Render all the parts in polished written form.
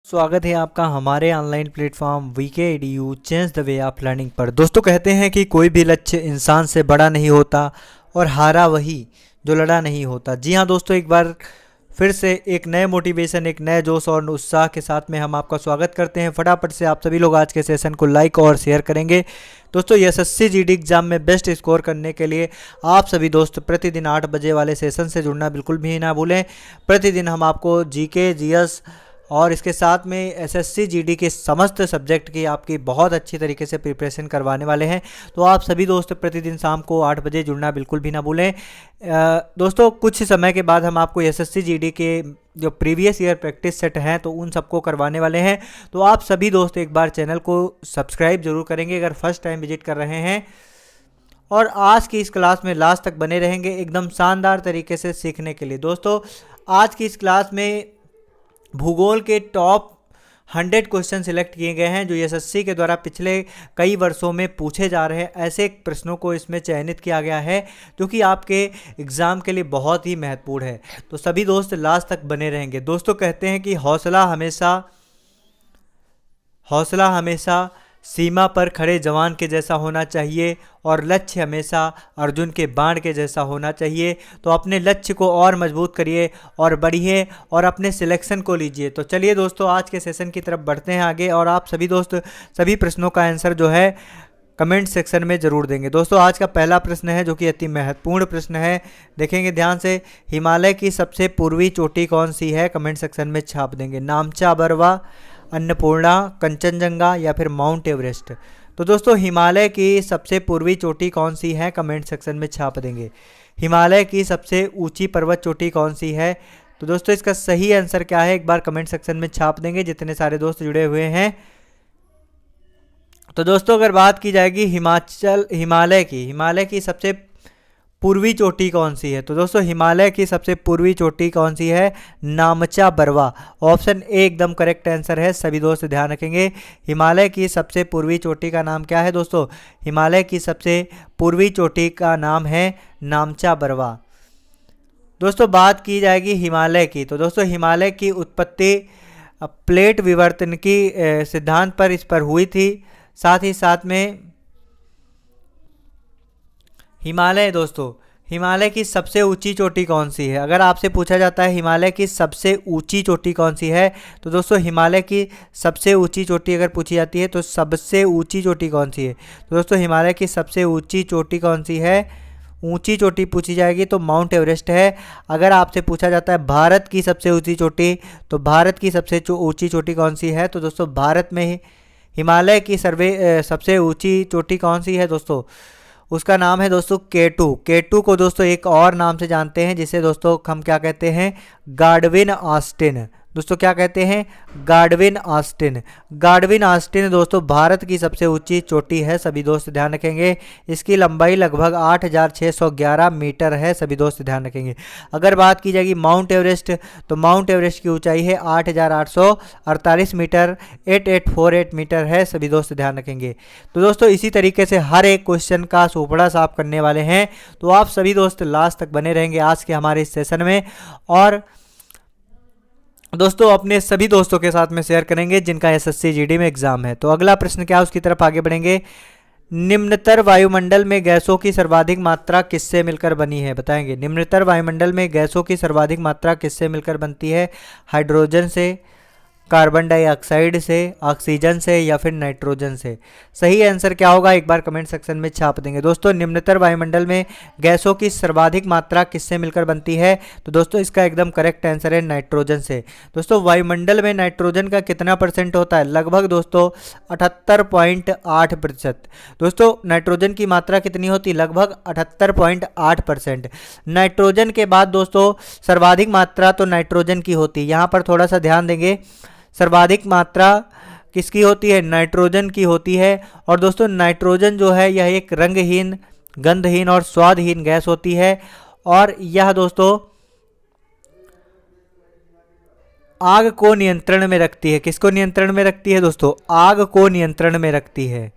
स्वागत है आपका हमारे online platform VK EDU change the way of learning पर। दोस्तों कहते हैं कि कोई भी लक्ष्य इंसान से बड़ा नहीं होता और हारा वही जो लड़ा नहीं होता। जी हाँ दोस्तों, एक बार फिर से एक नए मोटिवेशन, एक नए जोश और उत्साह के साथ में हम आपका स्वागत करते हैं। फटाफट से आप सभी लोग आज के सेशन को लाइक और शेयर करेंगे। दोस्तों एसएससी जीडी एग्जाम में बेस्ट स्कोर करने के लिए आप सभी दोस्त प्रतिदिन 8 बजे वाले सेशन से जुड़ना बिल्कुल भी ना भूलें। प्रतिदिन हम आपको जीके, जीएस और इसके साथ में एसएससी जीडी के समस्त सब्जेक्ट की आपकी बहुत अच्छी तरीके से प्रिपरेशन करवाने वाले हैं। तो आप सभी दोस्त प्रतिदिन शाम को 8 बजे जुड़ना बिल्कुल भी ना भूलें। दोस्तों कुछ समय के बाद हम आपको एसएससी जीडी के जो प्रीवियस ईयर प्रैक्टिस सेट हैं तो उन सबको करवाने वाले हैं। तो आप सभी दोस्त एक बार चैनल को सब्सक्राइब जरूर करेंगे अगर फर्स्ट टाइम विजिट कर रहे हैं, और आज की इस क्लास में लास्ट तक बने रहेंगे एकदम शानदार तरीके से सीखने के लिए। दोस्तों आज की इस क्लास में भूगोल के टॉप 100 क्वेश्चन सिलेक्ट किए गए हैं जो एसएससी के द्वारा पिछले कई वर्षों में पूछे जा रहे हैं। ऐसे प्रश्नों को इसमें चयनित किया गया है जो कि आपके एग्ज़ाम के लिए बहुत ही महत्वपूर्ण है। तो सभी दोस्त लास्ट तक बने रहेंगे। दोस्तों कहते हैं कि हौसला हमेशा सीमा पर खड़े जवान के जैसा होना चाहिए और लक्ष्य हमेशा अर्जुन के बाण के जैसा होना चाहिए। तो अपने लक्ष्य को और मजबूत करिए और बढ़िए और अपने सिलेक्शन को लीजिए। तो चलिए दोस्तों आज के सेशन की तरफ बढ़ते हैं आगे, और आप सभी दोस्त सभी प्रश्नों का आंसर जो है कमेंट सेक्शन में ज़रूर देंगे। दोस्तों आज का पहला प्रश्न है जो कि अति महत्वपूर्ण प्रश्न है, देखेंगे ध्यान से। हिमालय की सबसे पूर्वी चोटी कौन सी है? कमेंट सेक्शन में छाप देंगे। नामचा बरवा, अन्नपूर्णा, कंचनजंगा या फिर माउंट एवरेस्ट। तो दोस्तों हिमालय की सबसे पूर्वी चोटी कौन सी है? कमेंट सेक्शन में छाप देंगे। हिमालय की सबसे ऊंची पर्वत चोटी कौन सी है? तो दोस्तों इसका सही आंसर क्या है एक बार कमेंट सेक्शन में छाप देंगे जितने सारे दोस्त जुड़े हुए हैं। तो दोस्तों अगर बात की जाएगी हिमालय की सबसे पूर्वी चोटी कौन सी है? तो दोस्तों हिमालय की सबसे पूर्वी चोटी कौन सी है? नामचा बरवा। ऑप्शन ए एकदम करेक्ट आंसर है। सभी दोस्त ध्यान रखेंगे। हिमालय की सबसे पूर्वी चोटी का नाम क्या है दोस्तों? हिमालय की सबसे पूर्वी चोटी का नाम है नामचा बरवा। दोस्तों बात की जाएगी हिमालय की, तो दोस्तों हिमालय की उत्पत्ति प्लेट विवर्तन की सिद्धांत पर इस पर हुई थी। साथ ही साथ में हिमालय की सबसे ऊंची चोटी कौन सी है? अगर आपसे पूछा जाता है हिमालय की सबसे ऊंची चोटी कौन सी है, तो दोस्तों हिमालय की सबसे ऊंची चोटी अगर पूछी जाती है तो सबसे ऊंची चोटी कौन सी है? तो दोस्तों हिमालय की सबसे ऊंची चोटी कौन सी है? ऊंची चोटी पूछी जाएगी तो माउंट एवरेस्ट है। अगर आपसे पूछा जाता है भारत की सबसे ऊंची चोटी, तो भारत की सबसे ऊंची चोटी कौन सी है? तो दोस्तों भारत में हिमालय की सबसे ऊंची चोटी कौन सी है दोस्तों? उसका नाम है दोस्तों K2। K2 को दोस्तों एक और नाम से जानते हैं जिसे दोस्तों हम क्या कहते हैं? गाडविन ऑस्टिन। दोस्तों क्या कहते हैं? गाडविन ऑस्टिन। गाडविन ऑस्टिन दोस्तों भारत की सबसे ऊंची चोटी है। सभी दोस्त ध्यान रखेंगे। इसकी लंबाई लगभग 8611 मीटर है। सभी दोस्त ध्यान रखेंगे। अगर बात की जाएगी माउंट एवरेस्ट, तो माउंट एवरेस्ट की ऊंचाई है 8848 मीटर, 8848 मीटर है। सभी दोस्त ध्यान रखेंगे। तो दोस्तों इसी तरीके से हर एक क्वेश्चन का सोपड़ा साफ करने वाले हैं। तो आप सभी दोस्त लास्ट तक बने रहेंगे आज के हमारे इस सेशन में, और दोस्तों अपने सभी दोस्तों के साथ में शेयर करेंगे जिनका एसएससी जीडी में एग्जाम है। तो अगला प्रश्न क्या है उसकी तरफ आगे बढ़ेंगे। निम्नतर वायुमंडल में गैसों की सर्वाधिक मात्रा किससे मिलकर बनी है? बताएंगे। निम्नतर वायुमंडल में गैसों की सर्वाधिक मात्रा किससे मिलकर बनती है? हाइड्रोजन से, कार्बन डाइऑक्साइड से, ऑक्सीजन से या फिर नाइट्रोजन से? सही आंसर क्या होगा एक बार कमेंट सेक्शन में छाप देंगे। दोस्तों निम्नतर वायुमंडल में गैसों की सर्वाधिक मात्रा किससे मिलकर बनती है? तो दोस्तों इसका एकदम करेक्ट आंसर है नाइट्रोजन से। दोस्तों वायुमंडल में नाइट्रोजन का कितना % होता है? लगभग दोस्तों 78.8%। दोस्तों नाइट्रोजन की मात्रा कितनी होती है? लगभग 78.8%। नाइट्रोजन के बाद दोस्तों सर्वाधिक मात्रा तो नाइट्रोजन की होती है। यहाँ पर थोड़ा सा ध्यान देंगे। सर्वाधिक मात्रा किसकी होती है? नाइट्रोजन की होती है। और दोस्तों नाइट्रोजन जो है यह एक रंगहीन, गंधहीन और स्वादहीन गैस होती है, और यह दोस्तों आग को नियंत्रण में रखती है। किसको नियंत्रण में रखती है दोस्तों? आग को नियंत्रण में रखती है।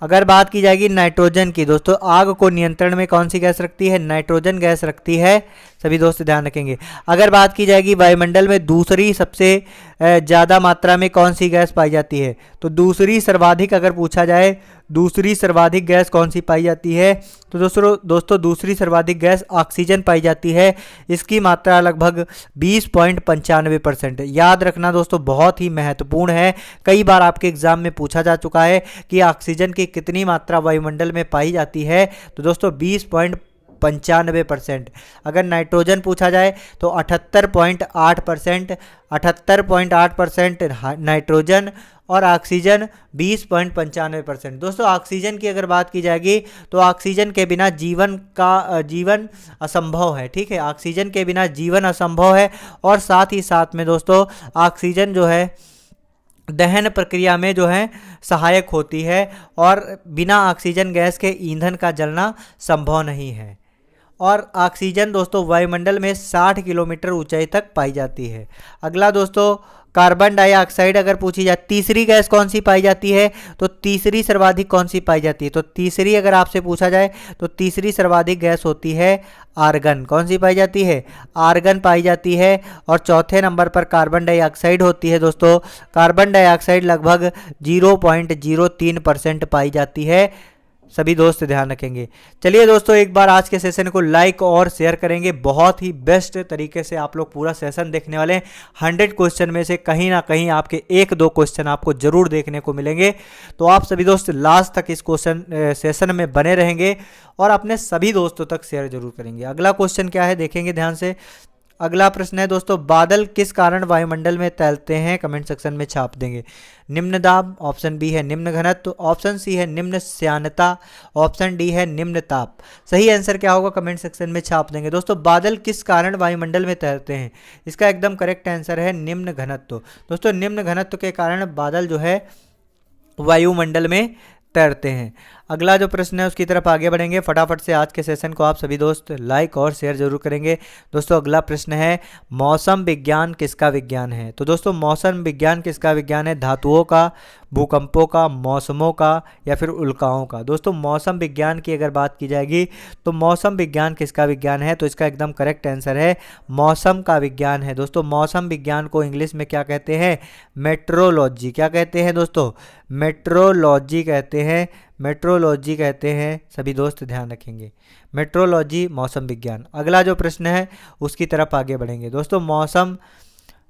अगर बात की जाएगी नाइट्रोजन की, दोस्तों आग को नियंत्रण में कौन सी गैस रखती है? नाइट्रोजन गैस रखती है। सभी दोस्त ध्यान रखेंगे। अगर बात की जाएगी वायुमंडल में दूसरी सबसे ज़्यादा मात्रा में कौन सी गैस पाई जाती है, तो दूसरी सर्वाधिक अगर पूछा जाए दूसरी सर्वाधिक गैस कौन सी पाई जाती है, तो दोस्तों दूसरी सर्वाधिक गैस ऑक्सीजन पाई जाती है। इसकी मात्रा लगभग 20.95%। याद रखना दोस्तों, बहुत ही महत्वपूर्ण है। कई बार आपके एग्जाम में पूछा जा चुका है कि ऑक्सीजन की कितनी मात्रा वायुमंडल में पाई जाती है, तो दोस्तों 20.95%। अगर नाइट्रोजन पूछा जाए तो 78.8%, 78.8% नाइट्रोजन और ऑक्सीजन 20.95%। दोस्तों ऑक्सीजन की अगर बात की जाएगी तो ऑक्सीजन के बिना जीवन असंभव है। ठीक है, ऑक्सीजन के बिना जीवन असंभव है। और साथ ही साथ में दोस्तों ऑक्सीजन जो है दहन प्रक्रिया में जो है सहायक होती है और बिना ऑक्सीजन गैस के ईंधन का जलना संभव नहीं है। और ऑक्सीजन दोस्तों वायुमंडल में 60 किलोमीटर ऊंचाई तक पाई जाती है। अगला दोस्तों कार्बन डाइऑक्साइड अगर पूछी जाए तीसरी गैस कौन सी पाई जाती है, तो तीसरी सर्वाधिक कौन सी पाई जाती है, तो तीसरी अगर आपसे पूछा जाए तो तीसरी सर्वाधिक गैस होती है आर्गन। कौन सी पाई जाती है, आर्गन पाई जाती है। और चौथे नंबर पर कार्बन डाइऑक्साइड होती है। दोस्तों कार्बन डाइऑक्साइड लगभग 0.03% पाई जाती है। सभी दोस्त ध्यान रखेंगे। चलिए दोस्तों एक बार आज के सेशन को लाइक और शेयर करेंगे। बहुत ही बेस्ट तरीके से आप लोग पूरा सेशन देखने वाले हैं। 100 क्वेश्चन में से कहीं ना कहीं आपके 1-2 क्वेश्चन आपको जरूर देखने को मिलेंगे। तो आप सभी दोस्त लास्ट तक इस सेशन में बने रहेंगे और अपने सभी दोस्तों तक शेयर जरूर करेंगे। अगला क्वेश्चन क्या है देखेंगे ध्यान से। अगला प्रश्न है दोस्तों, बादल किस कारण वायुमंडल में तैरते हैं, कमेंट सेक्शन में छाप देंगे। निम्न दाब, ऑप्शन बी है निम्न घनत्व, ऑप्शन सी है निम्न श्यानता, ऑप्शन डी है निम्न ताप। सही आंसर क्या होगा कमेंट सेक्शन में छाप देंगे। दोस्तों बादल किस कारण वायुमंडल में तैरते हैं, इसका एकदम करेक्ट आंसर है निम्न घनत्व। दोस्तों निम्न घनत्व के कारण बादल जो है वायुमंडल में तैरते हैं। अगला जो प्रश्न है उसकी तरफ आगे बढ़ेंगे। फटाफट से आज के सेशन को आप सभी दोस्त लाइक और शेयर जरूर करेंगे। दोस्तों अगला प्रश्न है मौसम विज्ञान किसका विज्ञान है, तो दोस्तों मौसम विज्ञान किसका विज्ञान है, धातुओं का, भूकंपों का, मौसमों का या फिर उल्काओं का। दोस्तों मौसम विज्ञान की अगर बात की जाएगी तो मौसम विज्ञान किसका विज्ञान है, तो इसका एकदम करेक्ट आंसर है मौसम का विज्ञान है। दोस्तों मौसम विज्ञान को इंग्लिश में क्या कहते हैं, मेट्रोलॉजी। क्या कहते हैं दोस्तों, मेट्रोलॉजी कहते हैं, मेट्रोलॉजी कहते हैं। सभी दोस्त ध्यान रखेंगे, मेट्रोलॉजी मौसम विज्ञान। अगला जो प्रश्न है उसकी तरफ आगे बढ़ेंगे। दोस्तों मौसम,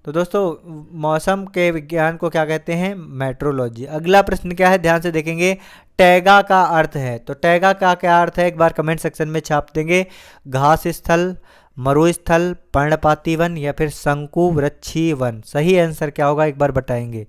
तो दोस्तों मौसम के विज्ञान को क्या कहते हैं, मेट्रोलॉजी। अगला प्रश्न क्या है ध्यान से देखेंगे, टैगा का अर्थ है, तो टैगा का क्या अर्थ है एक बार कमेंट सेक्शन में छाप देंगे। घास स्थल, मरुस्थल, पर्णपाती वन या फिर शंकु वृक्षी वन। सही आंसर क्या होगा एक बार बताएंगे।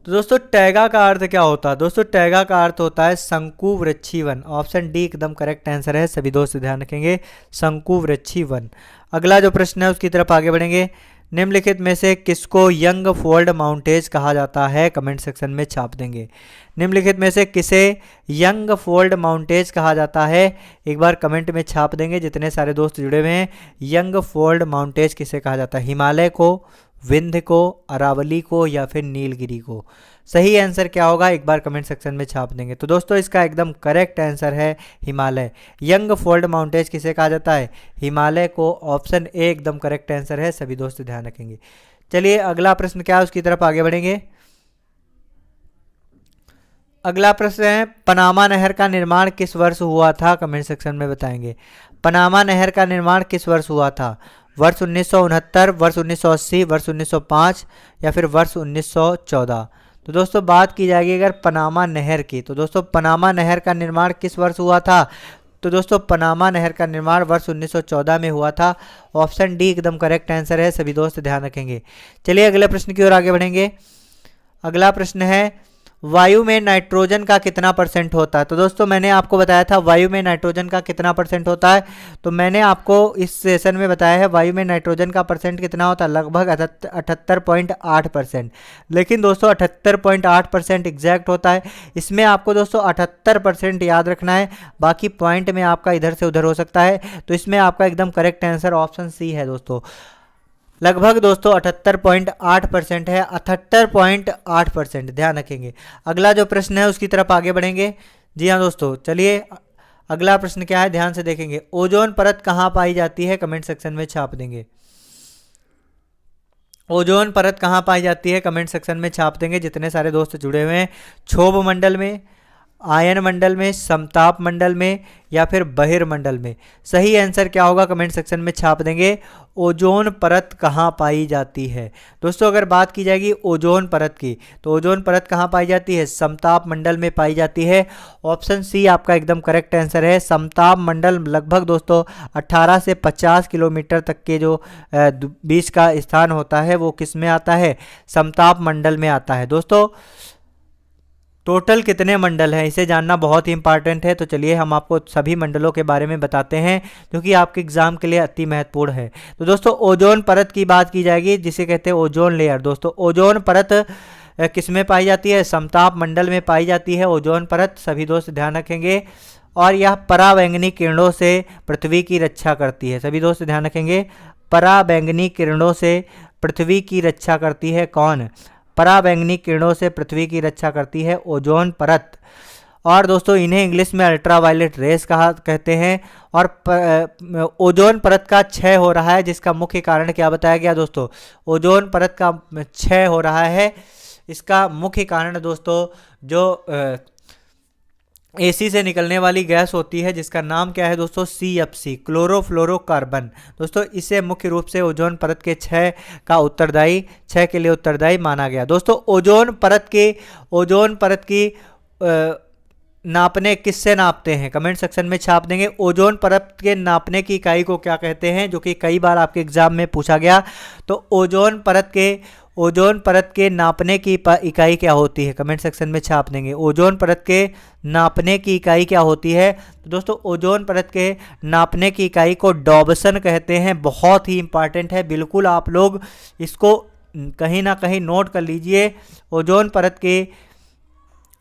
तो दोस्तों टैगा का अर्थ क्या होता है, दोस्तों टैगा का अर्थ होता है शंकु वृक्षी वन। ऑप्शन डी एकदम करेक्ट आंसर है। सभी दोस्त ध्यान रखेंगे, शंकु वृक्षी वन। अगला जो प्रश्न है उसकी तरफ आगे बढ़ेंगे। निम्नलिखित में से किसको यंग फोल्ड माउंटेज कहा जाता है, कमेंट सेक्शन में छाप देंगे। निम्नलिखित में से किसे यंग फोल्ड माउंटेज कहा जाता है, एक बार कमेंट में छाप देंगे जितने सारे दोस्त जुड़े हुए हैं। यंग फोल्ड माउंटेज किसे कहा जाता है, हिमालय को, विंध्य को, अरावली को या फिर नीलगिरी को। सही आंसर क्या होगा एक बार कमेंट सेक्शन में छाप देंगे। तो दोस्तों इसका एकदम करेक्ट आंसर है हिमालय। यंग फोल्ड माउंटेज किसे कहा जाता है, हिमालय को। ऑप्शन ए एकदम करेक्ट आंसर है। सभी दोस्त ध्यान रखेंगे। चलिए अगला प्रश्न क्या है उसकी तरफ आगे बढ़ेंगे। अगला प्रश्न है पनामा नहर का निर्माण किस वर्ष हुआ था, कमेंट सेक्शन में बताएंगे। पनामा नहर का निर्माण किस वर्ष हुआ था, वर्ष 1969, वर्ष 1980, वर्ष 1905 या फिर वर्ष 1914। तो दोस्तों बात की जाएगी अगर पनामा नहर की, तो दोस्तों पनामा नहर का निर्माण किस वर्ष हुआ था, तो दोस्तों पनामा नहर का निर्माण वर्ष 1914 में हुआ था। ऑप्शन डी एकदम करेक्ट आंसर है। सभी दोस्त ध्यान रखेंगे। चलिए अगले प्रश्न की ओर आगे बढ़ेंगे। अगला प्रश्न है वायु में नाइट्रोजन का कितना % होता है। तो दोस्तों मैंने आपको बताया था वायु में नाइट्रोजन का कितना % होता है, तो मैंने आपको इस सेशन में बताया है वायु में नाइट्रोजन का % कितना होता है, लगभग 78.8%। लेकिन दोस्तों 78.8% एग्जैक्ट होता है। इसमें आपको दोस्तों 78% याद रखना है, बाकी पॉइंट में आपका इधर से उधर हो सकता है। तो इसमें आपका एकदम करेक्ट आंसर ऑप्शन सी है दोस्तों। लगभग दोस्तों 78.8% है, 78.8%। ध्यान रखेंगे। अगला जो प्रश्न है उसकी तरफ आगे बढ़ेंगे। जी हाँ दोस्तों, चलिए अगला प्रश्न क्या है, ध्यान से देखेंगे। ओजोन परत कहाँ पाई जाती है, कमेंट सेक्शन में छाप देंगे। ओजोन परत कहाँ पाई जाती है, कमेंट सेक्शन में छाप देंगे जितने सारे दोस्त जुड़े हुए हैं। क्षोभ मंडल में, आयन मंडल में, समताप मंडल में, या फिर बहिर्मंडल में। सही आंसर क्या होगा, कमेंट सेक्शन में छाप देंगे। ओजोन परत कहाँ पाई जाती है दोस्तों, अगर बात की जाएगी ओजोन परत की, तो ओजोन परत कहाँ पाई जाती है, समताप मंडल में पाई जाती है। ऑप्शन सी आपका एकदम करेक्ट आंसर है। समताप मंडल लगभग दोस्तों 18 से 50 किलोमीटर तक के जो बीच का स्थान होता है वो किस में आता है, समताप मंडल में आता है। दोस्तों टोटल कितने मंडल हैं इसे जानना बहुत ही इंपॉर्टेंट है, तो चलिए हम आपको सभी मंडलों के बारे में बताते हैं जो कि आपके एग्जाम के लिए अति महत्वपूर्ण है। तो दोस्तों ओजोन परत की बात की जाएगी जिसे कहते हैं ओजोन लेयर। दोस्तों ओजोन परत किस में पाई जाती है, समताप मंडल में पाई जाती है ओजोन परत, सभी दोस्त ध्यान रखेंगे। और यह पराबैंगनी किरणों से पृथ्वी की रक्षा करती है, सभी दोस्त ध्यान रखेंगे। पराबैंगनी किरणों से पृथ्वी की रक्षा करती है कौन, पराबैंगनी किरणों से पृथ्वी की रक्षा करती है ओजोन परत। और दोस्तों इन्हें इंग्लिश में अल्ट्रावायलेट रेस कहते हैं। और ओजोन परत का क्षय हो रहा है जिसका मुख्य कारण क्या बताया गया दोस्तों, ओजोन परत का क्षय हो रहा है, इसका मुख्य कारण दोस्तों जो एसी से निकलने वाली गैस होती है जिसका नाम क्या है दोस्तों, CFC, क्लोरोफ्लोरोकार्बन। दोस्तों इसे मुख्य रूप से ओजोन परत के क्षय के लिए उत्तरदायी माना गया। दोस्तों ओजोन परत की नापने किससे नापते हैं, कमेंट सेक्शन में छाप देंगे। ओजोन परत के नापने की इकाई को क्या कहते हैं, जो कि कई बार आपके एग्जाम में पूछा गया। तो ओजोन परत के नापने की इकाई क्या होती है, कमेंट सेक्शन में छाप देंगे। ओजोन परत के नापने की इकाई क्या होती है, तो दोस्तों ओजोन परत के नापने की इकाई को डॉबसन कहते हैं। बहुत ही इंपॉर्टेंट है, बिल्कुल आप लोग इसको कहीं ना कहीं नोट कर लीजिए। ओजोन परत के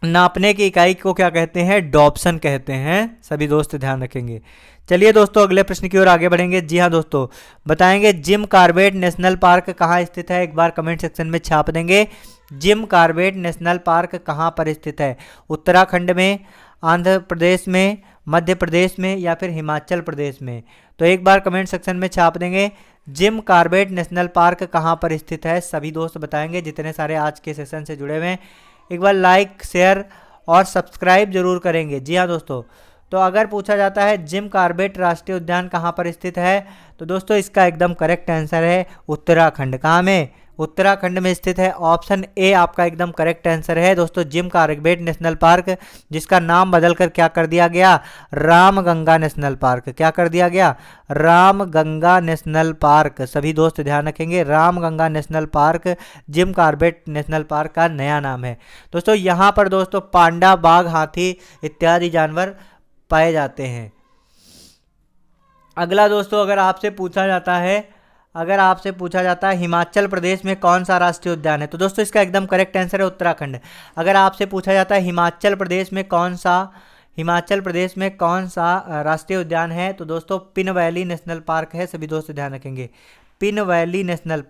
नापने की इकाई को क्या कहते हैं, डॉबसन कहते हैं, सभी दोस्त ध्यान रखेंगे। चलिए दोस्तों अगले प्रश्न की ओर आगे बढ़ेंगे। जी हाँ दोस्तों, बताएंगे जिम कॉर्बेट नेशनल पार्क कहाँ स्थित है, एक बार कमेंट सेक्शन में छाप देंगे। जिम कॉर्बेट नेशनल पार्क कहाँ पर स्थित है, उत्तराखंड में, आंध्र प्रदेश में, मध्य प्रदेश में, या फिर हिमाचल प्रदेश में। तो एक बार कमेंट सेक्शन में छाप देंगे जिम कॉर्बेट नेशनल पार्क कहाँ पर स्थित है, सभी दोस्त बताएंगे जितने सारे आज के सेशन से जुड़े हुए हैं। एक बार लाइक शेयर और सब्सक्राइब जरूर करेंगे। जी हाँ दोस्तों, तो अगर पूछा जाता है जिम कॉर्बेट राष्ट्रीय उद्यान कहाँ पर स्थित है, तो दोस्तों इसका एकदम करेक्ट आंसर है उत्तराखंड। कहाँ में, उत्तराखंड में स्थित है। ऑप्शन ए आपका एकदम करेक्ट आंसर है दोस्तों, जिम कॉर्बेट नेशनल पार्क, जिसका नाम बदलकर क्या कर दिया गया, रामगंगा नेशनल पार्क। क्या कर दिया गया, रामगंगा नेशनल पार्क, सभी दोस्त ध्यान रखेंगे। Ramganga national park Jim Corbett national park का नया नाम है। दोस्तों यहाँ पर दोस्तों पांडा, बाघ, हाथी इत्यादि जानवर पाए जाते हैं। अगला दोस्तों अगर आपसे पूछा जाता है हिमाचल प्रदेश में कौन सा राष्ट्रीय उद्यान है, तो दोस्तों इसका एकदम करेक्ट आंसर है उत्तराखंड। अगर आपसे पूछा जाता है हिमाचल प्रदेश में कौन सा राष्ट्रीय उद्यान है, तो दोस्तों पिन वैली नेशनल पार्क है, सभी दोस्त ध्यान रखेंगे। पिन वैली नेशनल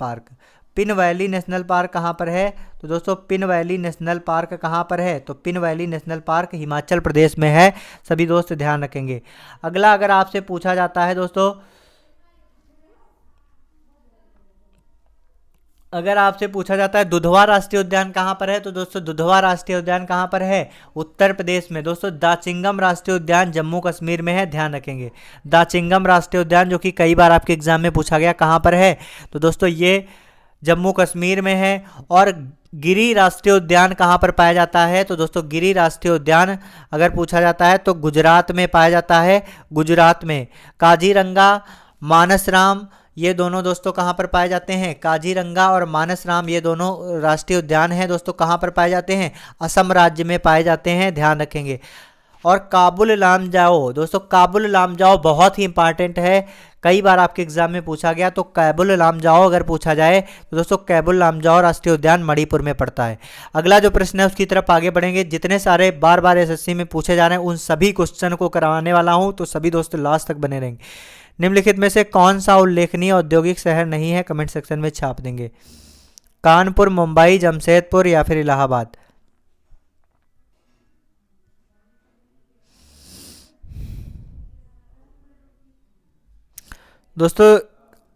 पार्क कहाँ पर है, तो दोस्तों पिन वैली नेशनल पार्क कहाँ पर है, तो Pin Valley National Park Himachal Pradesh में है, सभी दोस्त ध्यान रखेंगे। अगला अगर आपसे पूछा जाता है दोस्तों, दुधवा राष्ट्रीय उद्यान कहाँ पर है, तो दोस्तों दुधवा राष्ट्रीय उद्यान कहाँ पर है, उत्तर प्रदेश में। दोस्तों दाचिंगम राष्ट्रीय उद्यान जम्मू कश्मीर में है, ध्यान रखेंगे। दाचिंगम राष्ट्रीय उद्यान जो कि कई बार आपके एग्जाम में पूछा गया कहाँ पर है, तो दोस्तों ये जम्मू कश्मीर में है। और गिरी राष्ट्रीय उद्यान कहाँ पर पाया जाता है, तो दोस्तों गिरी राष्ट्रीय उद्यान अगर पूछा जाता है तो गुजरात में पाया जाता है, गुजरात में। काजीरंगा, मानसराम, ये दोनों दोस्तों कहाँ पर पाए जाते हैं, काजीरंगा और मानसराम ये दोनों राष्ट्रीय उद्यान हैं दोस्तों, कहाँ पर पाए जाते हैं, असम राज्य में पाए जाते हैं, ध्यान रखेंगे। और काबुल लामजाओ, दोस्तों काबुल लामजाओ बहुत ही इंपॉर्टेंट है, कई बार आपके एग्जाम में पूछा गया। तो काबुल लामजाओ अगर पूछा जाए तो दोस्तों काबुल लामजाओ राष्ट्रीय उद्यान मणिपुर में पड़ता है। अगला जो प्रश्न है उसकी तरफ आगे बढ़ेंगे। जितने सारे बार बार एसएससी में पूछे जा रहे हैं उन सभी क्वेश्चन को करवाने वाला हूं, तो सभी दोस्त लास्ट तक बने रहेंगे। निम्नलिखित में से कौन सा उल्लेखनीय औद्योगिक शहर नहीं है, कमेंट सेक्शन में छाप देंगे। कानपुर, मुंबई, जमशेदपुर या फिर इलाहाबाद। दोस्तों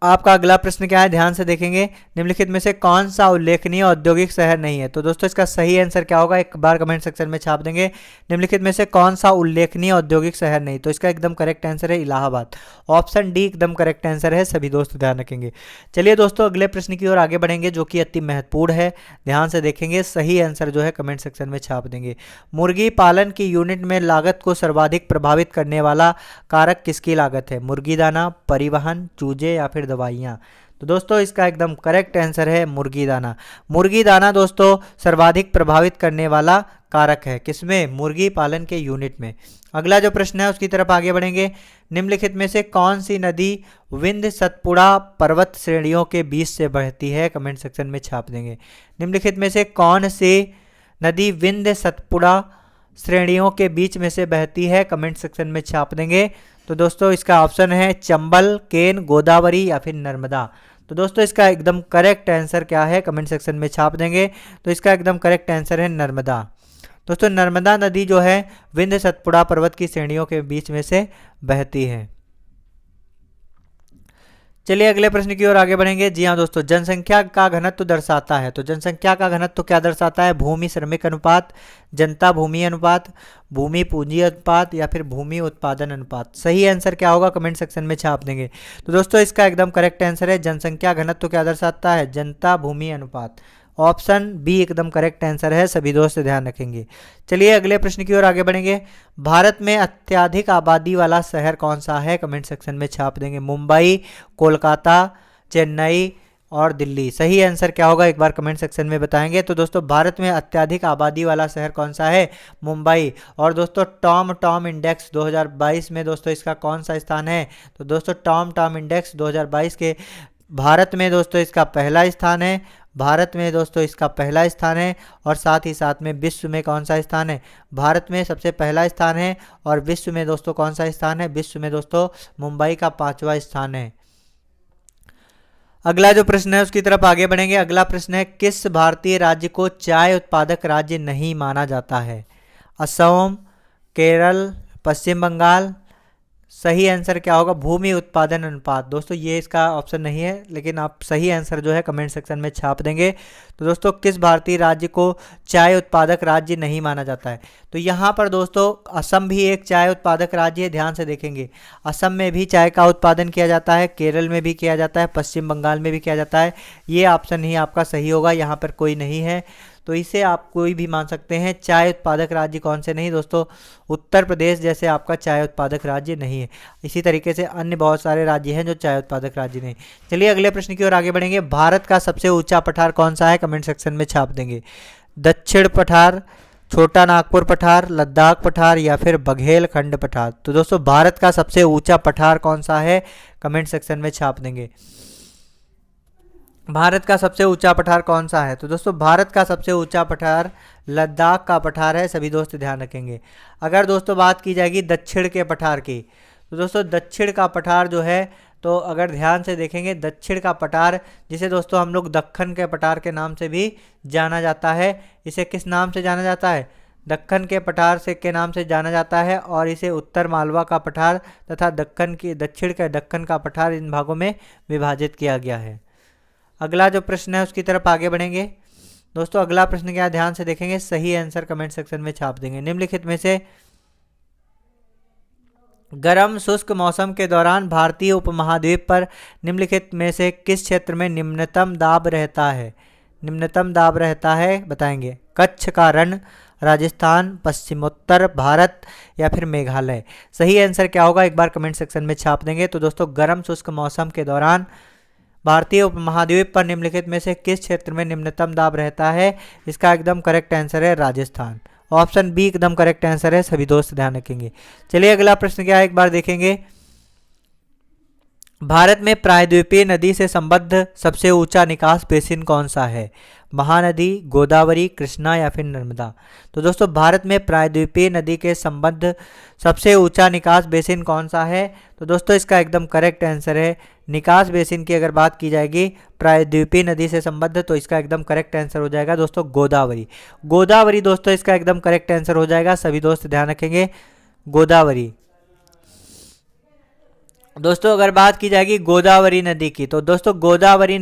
आपका अगला प्रश्न क्या है, ध्यान से देखेंगे। निम्नलिखित में से कौन सा उल्लेखनीय औद्योगिक शहर नहीं है? तो दोस्तों इसका सही आंसर क्या होगा, एक बार कमेंट सेक्शन में छाप देंगे। निम्नलिखित में से कौन सा उल्लेखनीय औद्योगिक शहर नहीं? तो इसका एकदम करेक्ट आंसर है इलाहाबाद। ऑप्शन डी एकदम करेक्ट आंसर है, सभी दोस्त ध्यान रखेंगे। चलिए दोस्तों अगले प्रश्न की ओर आगे बढ़ेंगे जो कि अति महत्वपूर्ण है, ध्यान से देखेंगे। सही आंसर जो है कमेंट सेक्शन में छाप देंगे। मुर्गी पालन की यूनिट में लागत को सर्वाधिक प्रभावित करने वाला कारक किसकी लागत है? मुर्गी दाना, परिवहन, चूजे या फिर दवाइयाँ? तो दोस्तों इसका एकदम करेक्ट आंसर है मुर्गी दाना। मुर्गी दाना दोस्तों सर्वाधिक प्रभावित करने वाला कारक है, किसमें? मुर्गी पालन के यूनिट में। अगला जो प्रश्न है उसकी तरफ आगे बढ़ेंगे। निम्नलिखित में से कौन सी नदी विंध्य सतपुड़ा पर्वत श्रेणियों के बीच से बहती है? कमेंट सेक्शन में छाप देंगे। निम्नलिखित में से कौन सी नदी विंध्य सतपुड़ा श्रेणियों के बीच में से बहती है? कमेंट सेक्शन में छाप देंगे। तो दोस्तों इसका ऑप्शन है चंबल, केन, गोदावरी या फिर नर्मदा। तो दोस्तों इसका एकदम करेक्ट आंसर क्या है? कमेंट सेक्शन में छाप देंगे। तो इसका एकदम करेक्ट आंसर है नर्मदा। दोस्तों नर्मदा नदी जो है विंध्य सतपुड़ा पर्वत की श्रेणियों के बीच में से बहती है। चलिए अगले प्रश्न की ओर आगे बढ़ेंगे। जी हाँ दोस्तों, जनसंख्या का घनत्व दर्शाता है। तो जनसंख्या का घनत्व क्या दर्शाता है? भूमि श्रमिक अनुपात, जनता भूमि अनुपात, भूमि पूंजी अनुपात या फिर भूमि उत्पादन अनुपात? सही आंसर क्या होगा कमेंट सेक्शन में छाप देंगे। तो दोस्तों इसका एकदम करेक्ट आंसर है जनसंख्या घनत्व क्या दर्शाता है? जनता भूमि अनुपात। ऑप्शन बी एकदम करेक्ट आंसर है, सभी दोस्त ध्यान रखेंगे। चलिए अगले प्रश्न की ओर आगे बढ़ेंगे। भारत में अत्यधिक आबादी वाला शहर कौन सा है? कमेंट सेक्शन में छाप देंगे। मुंबई, कोलकाता, चेन्नई और दिल्ली? सही आंसर क्या होगा एक बार कमेंट सेक्शन में बताएंगे। तो दोस्तों भारत में अत्यधिक आबादी वाला शहर कौन सा है? मुंबई। और दोस्तों टॉम इंडेक्स 2022 में दोस्तों इसका कौन सा स्थान है? तो दोस्तों टॉम इंडेक्स 2022 के भारत में दोस्तों इसका पहला स्थान है। भारत में दोस्तों इसका पहला स्थान है और साथ ही साथ में विश्व में कौन सा स्थान है? भारत में सबसे पहला स्थान है और विश्व में दोस्तों कौन सा स्थान है? विश्व में दोस्तों मुंबई का 5वां स्थान है। अगला जो प्रश्न है उसकी तरफ आगे बढ़ेंगे। अगला प्रश्न है किस भारतीय राज्य को चाय उत्पादक राज्य नहीं माना जाता है? असम, केरल, पश्चिम बंगाल? सही आंसर क्या होगा? भूमि उत्पादन अनुपात। दोस्तों ये इसका ऑप्शन नहीं है, लेकिन आप सही आंसर जो है कमेंट सेक्शन में छाप देंगे। तो दोस्तों किस भारतीय राज्य को चाय उत्पादक राज्य नहीं माना जाता है? तो यहाँ पर दोस्तों असम भी एक चाय उत्पादक राज्य है, ध्यान से देखेंगे। असम में भी चाय का उत्पादन किया जाता है, केरल में भी किया जाता है, पश्चिम बंगाल में भी किया जाता है। ये ऑप्शन ही आपका सही होगा, यहाँ पर कोई नहीं है, तो इसे आप कोई भी मान सकते हैं। चाय उत्पादक राज्य कौन से नहीं? दोस्तों उत्तर प्रदेश जैसे आपका चाय उत्पादक राज्य नहीं है। इसी तरीके से अन्य बहुत सारे राज्य हैं जो चाय उत्पादक राज्य नहीं। चलिए अगले प्रश्न की ओर आगे बढ़ेंगे। भारत का सबसे ऊंचा पठार कौन सा है? कमेंट सेक्शन में छाप देंगे। दक्षिण पठार, छोटा नागपुर पठार, लद्दाख पठार या फिर बघेलखंड पठार? तो दोस्तों भारत का सबसे ऊंचा पठार कौन सा है? कमेंट सेक्शन में छाप देंगे। भारत का सबसे ऊंचा पठार कौन सा है? तो दोस्तों भारत का सबसे ऊंचा पठार लद्दाख का पठार है, सभी दोस्त ध्यान रखेंगे। अगर दोस्तों बात की जाएगी दक्षिण के पठार की, तो दोस्तों दक्षिण का पठार जो है, तो अगर ध्यान से देखेंगे दक्षिण का पठार, जिसे दोस्तों हम लोग दक्कन के पठार के नाम से भी जाना जाता है। इसे किस नाम से जाना जाता है? दक्कन के पठार से के नाम से जाना जाता है। और इसे उत्तर मालवा का पठार तथा दक्कन की दक्षिण के दक्कन का पठार, इन भागों में विभाजित किया गया है। अगला जो प्रश्न है उसकी तरफ आगे बढ़ेंगे। दोस्तों अगला प्रश्न क्या, ध्यान से देखेंगे, सही आंसर कमेंट सेक्शन में छाप देंगे। निम्नलिखित में से गर्म शुष्क मौसम के दौरान भारतीय उपमहाद्वीप पर निम्नलिखित में से किस क्षेत्र में निम्नतम दाब रहता है? निम्नतम दाब रहता है, बताएंगे। कच्छ का रण, राजस्थान, पश्चिमोत्तर भारत या फिर मेघालय? सही आंसर क्या होगा एक बार कमेंट सेक्शन में छाप देंगे। तो दोस्तों गर्म शुष्क मौसम के दौरान भारतीय उपमहाद्वीप पर निम्नलिखित में से किस क्षेत्र में निम्नतम दाब रहता है? इसका एकदम करेक्ट आंसर है राजस्थान। ऑप्शन बी एकदम करेक्ट आंसर है, सभी दोस्त ध्यान रखेंगे। चलिए अगला प्रश्न क्या है एक बार देखेंगे। भारत में प्रायद्वीपीय नदी से संबद्ध सबसे ऊंचा निकास बेसिन कौन सा है? महानदी, गोदावरी, कृष्णा या फिर नर्मदा? तो दोस्तों भारत में प्रायद्वीपीय नदी के संबद्ध सबसे ऊंचा निकास बेसिन कौन सा है? तो दोस्तों इसका एकदम करेक्ट आंसर है निकास बेसिन की अगर बात की जाएगी प्रायद्वीपीय नदी से संबद्ध, तो इसका एकदम करेक्ट आंसर हो जाएगा दोस्तों गोदावरी। गोदावरी दोस्तों इसका एकदम करेक्ट आंसर हो जाएगा, सभी दोस्त ध्यान रखेंगे, गोदावरी। दोस्तों अगर बात की जाएगी गोदावरी नदी की, तो दोस्तों गोदावरी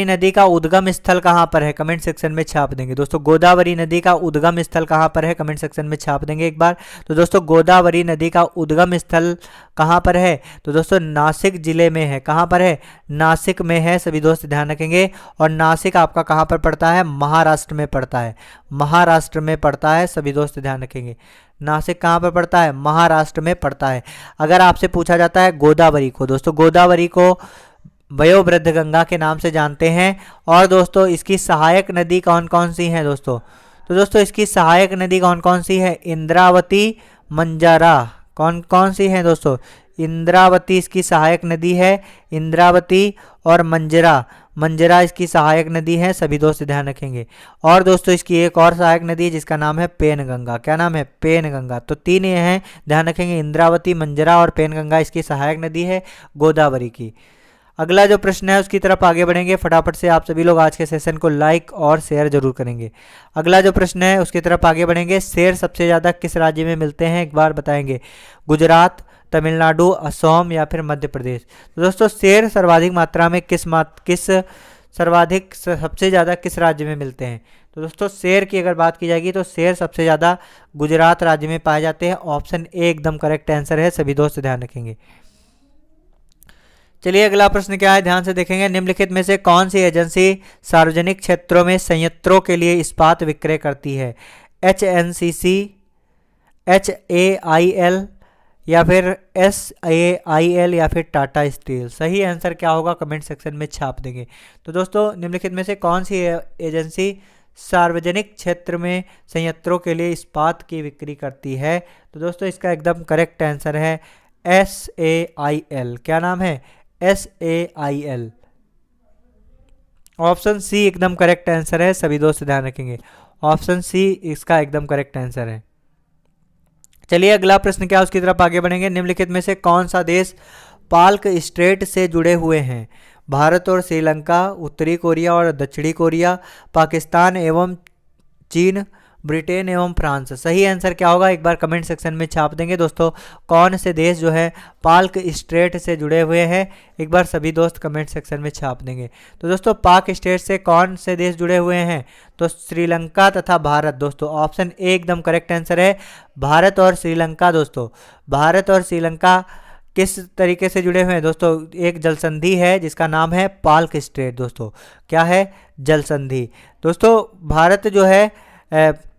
नदी का उद्गम स्थल कहाँ पर है, कमेंट सेक्शन में छाप देंगे। दोस्तों गोदावरी नदी का उद्गम स्थल कहाँ पर है, कमेंट सेक्शन में छाप देंगे एक बार। तो दोस्तों गोदावरी नदी का उद्गम स्थल कहाँ पर है, तो दोस्तों नासिक जिले में है। कहाँ पर है, नासिक में है, सभी दोस्त ध्यान रखेंगे। और नासिक आपका कहाँ पर पड़ता है, महाराष्ट्र में पड़ता है, महाराष्ट्र में पड़ता है, सभी दोस्त ध्यान रखेंगे। नासिक कहाँ पर पड़ता है, महाराष्ट्र में पड़ता है। अगर आपसे पूछा जाता है गोदावरी को, दोस्तों गोदावरी को वयोवृद्ध गंगा के नाम से जानते हैं। और दोस्तों इसकी सहायक नदी कौन कौन सी हैं दोस्तों, तो दोस्तों इसकी सहायक नदी कौन कौन सी है, इंद्रावती, मंजारा। कौन कौन सी है दोस्तों, इंद्रावती इसकी सहायक नदी है, इंद्रावती और मंजरा, मंजरा इसकी सहायक नदी है, सभी दोस्त ध्यान रखेंगे। और दोस्तों इसकी एक और सहायक नदी है जिसका नाम है पेनगंगा। क्या नाम है, पेनगंगा। तो तीन ये हैं, ध्यान रखेंगे, इंद्रावती, मंजरा और पेनगंगा इसकी सहायक नदी है गोदावरी की। अगला जो प्रश्न है उसकी तरफ आगे बढ़ेंगे। फटाफट से आप सभी लोग आज के सेशन को लाइक और शेयर जरूर करेंगे। अगला जो प्रश्न है उसकी तरफ आगे बढ़ेंगे। शेर सबसे ज़्यादा किस राज्य में मिलते हैं, एक बार बताएंगे, गुजरात, तमिलनाडु, असम या फिर मध्य प्रदेश। तो दोस्तों शेर सर्वाधिक मात्रा में सबसे ज़्यादा किस राज्य में मिलते हैं, तो दोस्तों शेर की अगर बात की जाएगी तो शेर सबसे ज़्यादा गुजरात राज्य में पाए जाते हैं। ऑप्शन ए एकदम करेक्ट आंसर है, सभी दोस्त ध्यान रखेंगे। चलिए अगला प्रश्न क्या है, ध्यान से देखेंगे। निम्नलिखित में से कौन सी एजेंसी सार्वजनिक क्षेत्रों में संयंत्रों के लिए इस्पात विक्रय करती है, HNCC, HAIL या फिर SAIL या फिर टाटा स्टील। सही आंसर क्या होगा, कमेंट सेक्शन में छाप देंगे। तो दोस्तों निम्नलिखित में से कौन सी एजेंसी सार्वजनिक क्षेत्र में संयंत्रों के लिए इस्पात की बिक्री करती है, तो दोस्तों इसका एकदम करेक्ट आंसर है SAIL। क्या नाम है, SAIL। ऑप्शन सी एकदम करेक्ट आंसर है, सभी दोस्त ध्यान रखेंगे। ऑप्शन सी इसका एकदम करेक्ट आंसर है। चलिए अगला प्रश्न क्या, उसकी तरफ आगे बढ़ेंगे। निम्नलिखित में से कौन सा देश पाल्क स्ट्रेट से जुड़े हुए हैं, भारत और श्रीलंका, उत्तरी कोरिया और दक्षिणी कोरिया, पाकिस्तान एवं चीन, ब्रिटेन एवं फ्रांस। सही आंसर क्या होगा, एक बार कमेंट सेक्शन में छाप देंगे। दोस्तों कौन से देश जो है पाल्क स्ट्रेट से जुड़े हुए हैं, एक बार सभी दोस्त कमेंट सेक्शन में छाप देंगे। तो दोस्तों पाक स्ट्रेट से कौन से देश जुड़े हुए हैं, तो श्रीलंका तथा भारत। दोस्तों ऑप्शन ए एकदम करेक्ट आंसर है, भारत और श्रीलंका। दोस्तों भारत और श्रीलंका किस तरीके से जुड़े हुए हैं, दोस्तों एक जल संधि है जिसका नाम है पाल्क स्ट्रेट। दोस्तों क्या है, जल संधि। दोस्तों भारत जो है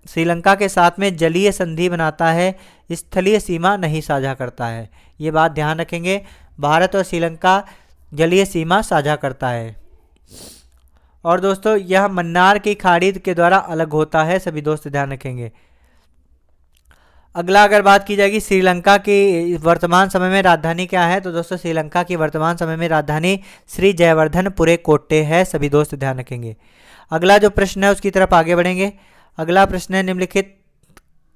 श्रीलंका के साथ में जलीय संधि बनाता है, स्थलीय सीमा नहीं साझा करता है। ये बात ध्यान रखेंगे, भारत और श्रीलंका जलीय सीमा साझा करता है। और दोस्तों यह मन्नार की खाड़ी के द्वारा अलग होता है, सभी दोस्त ध्यान रखेंगे। अगला अगर बात की जाएगी श्रीलंका की वर्तमान समय में राजधानी क्या है, तो दोस्तों श्रीलंका की वर्तमान समय में राजधानी श्री जयवर्धनपुरे कोट्टे है, सभी दोस्त ध्यान रखेंगे। अगला जो प्रश्न है उसकी तरफ आगे बढ़ेंगे। अगला प्रश्न है, निम्नलिखित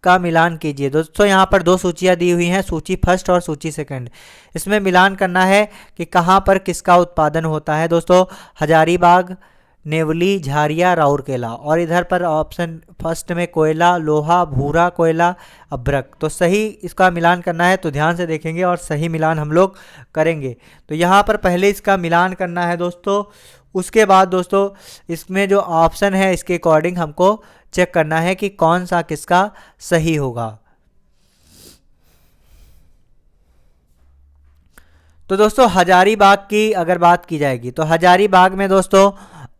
का मिलान कीजिए। दोस्तों यहाँ पर दो सूचियाँ दी हुई हैं, सूची फर्स्ट और सूची सेकंड। इसमें मिलान करना है कि कहाँ पर किसका उत्पादन होता है। दोस्तों हजारीबाग, नेवली, झारिया, राउरकेला। और इधर पर ऑप्शन फर्स्ट में कोयला, लोहा, भूरा कोयला, अभ्रक। तो सही इसका मिलान करना है, तो ध्यान से देखेंगे और सही मिलान हम लोग करेंगे। तो यहाँ पर पहले इसका मिलान करना है दोस्तों, उसके बाद दोस्तों इसमें जो ऑप्शन है इसके अकॉर्डिंग हमको चेक करना है कि कौन सा किसका सही होगा। तो दोस्तों हजारीबाग की अगर बात की जाएगी तो हजारीबाग में दोस्तों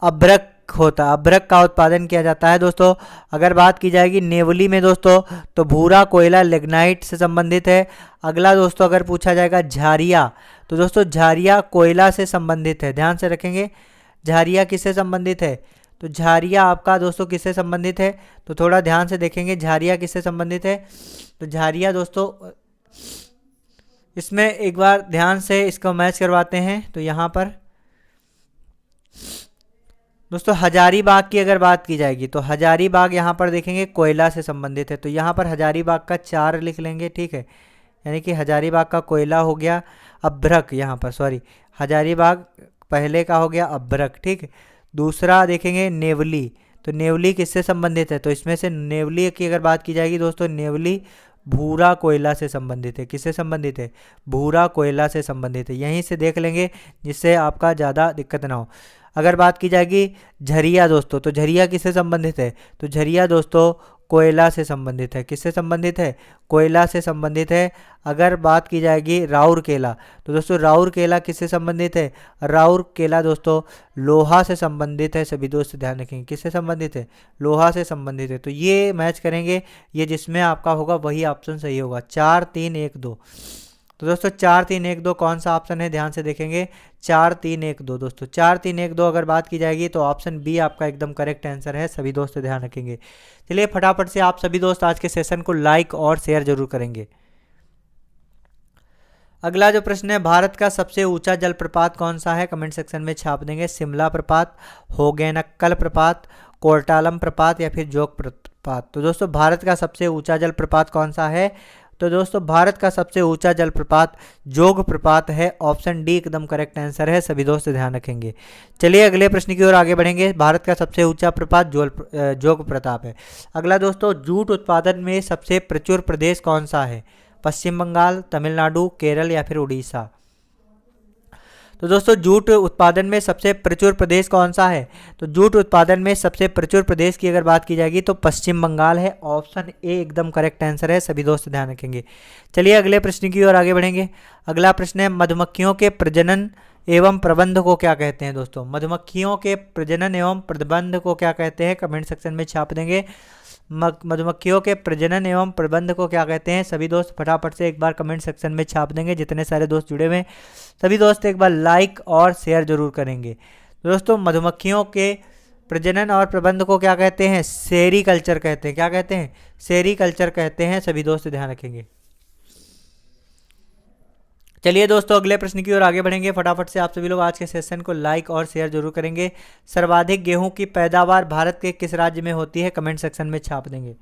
अभ्रक होता है, अभ्रक का उत्पादन किया जाता है। दोस्तों अगर बात की जाएगी नेवली में दोस्तों तो भूरा कोयला लिग्नाइट से संबंधित है। अगला दोस्तों अगर पूछा जाएगा झारिया, तो दोस्तों झारिया कोयला से संबंधित है, ध्यान से रखेंगे। झारिया किससे संबंधित है, तो झारिया आपका दोस्तों किससे संबंधित है, तो थोड़ा ध्यान से देखेंगे झारिया किससे संबंधित है। तो झारिया दोस्तों इसमें एक बार ध्यान से इसको मैच करवाते हैं। तो यहाँ पर दोस्तों हजारीबाग की अगर बात की जाएगी तो हजारीबाग यहाँ पर देखेंगे कोयला से संबंधित है, तो यहाँ पर हजारीबाग का 4 लिख लेंगे, ठीक है। यानी कि हजारीबाग का कोयला हो गया, अभ्रक यहाँ पर सॉरी हजारीबाग पहले का हो गया अभ्रक, ठीक। दूसरा देखेंगे नेवली, तो नेवली किससे संबंधित है, तो इसमें से नेवली की अगर बात की जाएगी दोस्तों नेवली भूरा कोयला से संबंधित है। किससे संबंधित है? भूरा कोयला से संबंधित है। यहीं से देख लेंगे जिससे आपका ज़्यादा दिक्कत ना हो। अगर बात की जाएगी झरिया दोस्तों, तो झरिया किससे संबंधित है? तो झरिया दोस्तों कोयला से संबंधित है। किससे संबंधित है? कोयला से संबंधित है। अगर बात की जाएगी राउर केला, तो दोस्तों राउर केला किससे संबंधित है? राउर केला दोस्तों लोहा से संबंधित है। सभी दोस्त ध्यान रखेंगे, किससे संबंधित है? लोहा से संबंधित है। तो ये मैच करेंगे, ये जिसमें आपका होगा वही ऑप्शन सही होगा। 4 3 1 2। तो दोस्तों 4 3 1 2 कौन सा ऑप्शन है? ध्यान से देखेंगे, 4 3 1 2 दोस्तों। 4 3 1 2 अगर बात की जाएगी तो ऑप्शन बी आपका एकदम करेक्ट आंसर है। सभी दोस्त ध्यान रखेंगे। चलिए फटाफट से आप सभी दोस्त आज के सेशन को लाइक और शेयर जरूर करेंगे। अगला जो प्रश्न है, भारत का सबसे ऊंचा जलप्रपात कौन सा है? कमेंट सेक्शन में छाप देंगे। शिमला प्रपात, होगेनक्कल प्रपात, कोर्टालम प्रपात या फिर जोग प्रपात। तो दोस्तों भारत का सबसे ऊंचा जलप्रपात कौन सा है? तो दोस्तों भारत का सबसे ऊंचा जलप्रपात जोग प्रपात है। ऑप्शन डी एकदम करेक्ट आंसर है। सभी दोस्त ध्यान रखेंगे। चलिए अगले प्रश्न की ओर आगे बढ़ेंगे। भारत का सबसे ऊंचा प्रपात जोग प्रताप है। अगला दोस्तों, जूट उत्पादन में सबसे प्रचुर प्रदेश कौन सा है? पश्चिम बंगाल, तमिलनाडु, केरल या फिर उड़ीसा। तो दोस्तों जूट उत्पादन में सबसे प्रचुर प्रदेश कौन सा है? तो जूट उत्पादन में सबसे प्रचुर प्रदेश की अगर बात की जाएगी तो पश्चिम बंगाल है। ऑप्शन ए एकदम करेक्ट आंसर है। सभी दोस्त ध्यान रखेंगे। चलिए अगले प्रश्न की ओर आगे बढ़ेंगे। अगला प्रश्न है, मधुमक्खियों के प्रजनन एवं प्रबंध को क्या कहते हैं? दोस्तों मधुमक्खियों के प्रजनन एवं प्रबंध को क्या कहते हैं? कमेंट सेक्शन में छाप देंगे। मधुमक्खियों के प्रजनन एवं प्रबंध को क्या कहते हैं? सभी दोस्त फटाफट से एक बार कमेंट सेक्शन में छाप देंगे। जितने सारे दोस्त जुड़े हुए हैं सभी दोस्त एक बार लाइक और शेयर जरूर करेंगे। दोस्तों मधुमक्खियों के प्रजनन और प्रबंध को क्या कहते हैं? सेरीकल्चर कहते हैं। क्या कहते हैं? सेरीकल्चर कहते हैं। सभी दोस्त ध्यान रखेंगे। चलिए दोस्तों अगले प्रश्न की ओर आगे बढ़ेंगे। फटाफट से आप सभी लोग आज के सेशन को लाइक और शेयर जरूर करेंगे। सर्वाधिक गेहूं की पैदावार भारत के किस राज्य में होती है? कमेंट सेक्शन में छाप देंगे।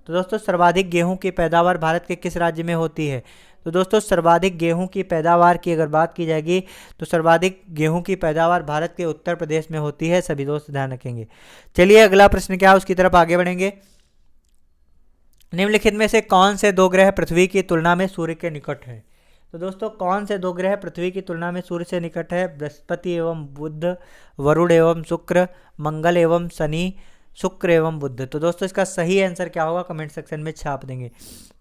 तो दोस्तों सर्वाधिक गेहूं की पैदावार भारत के किस राज्य में होती है? तो दोस्तों सर्वाधिक गेहूं की पैदावार की अगर बात की जाएगी तो सर्वाधिक गेहूं की पैदावार भारत के उत्तर प्रदेश में होती है। सभी दोस्त ध्यान रखेंगे। चलिए अगला प्रश्न क्या है उसकी तरफ आगे बढ़ेंगे। निम्नलिखित में से कौन से दो ग्रह पृथ्वी की तुलना में सूर्य के निकट हैं? तो दोस्तों कौन से दो ग्रह पृथ्वी की तुलना में सूर्य से निकट है? बृहस्पति एवं बुध, वरुण एवं शुक्र, मंगल एवं शनि, शुक्र एवं बुध। तो दोस्तों इसका सही आंसर क्या होगा? कमेंट सेक्शन में छाप देंगे।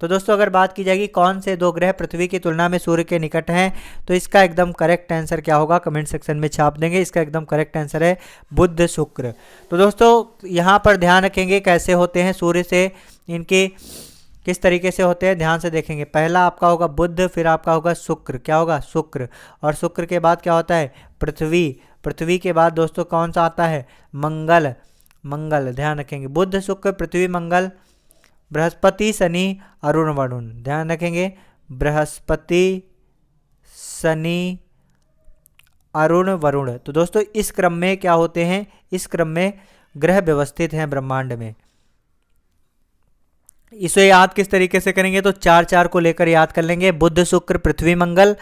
तो दोस्तों अगर बात की जाएगी कौन से दो ग्रह पृथ्वी की तुलना में सूर्य के निकट हैं, तो इसका एकदम करेक्ट आंसर क्या होगा? कमेंट सेक्शन में छाप देंगे। इसका एकदम करेक्ट आंसर है बुध, शुक्र। तो दोस्तों यहाँ पर ध्यान रखेंगे कैसे होते हैं सूर्य से, इनके किस तरीके से होते हैं ध्यान से देखेंगे। पहला आपका होगा बुध, फिर आपका होगा शुक्र। क्या होगा? शुक्र। और शुक्र के बाद क्या होता है? पृथ्वी। पृथ्वी के बाद दोस्तों कौन सा आता है? मंगल। मंगल ध्यान रखेंगे। बुध, शुक्र, पृथ्वी, मंगल, बृहस्पति, शनि, अरुण, वरुण। ध्यान रखेंगे बृहस्पति, शनि, अरुण, वरुण। तो दोस्तों इस क्रम में क्या होते हैं? इस क्रम में ग्रह व्यवस्थित हैं ब्रह्मांड में। इसे याद किस तरीके से करेंगे? तो 4 4 को लेकर याद कर लेंगे। बुध, शुक्र, पृथ्वी, मंगल,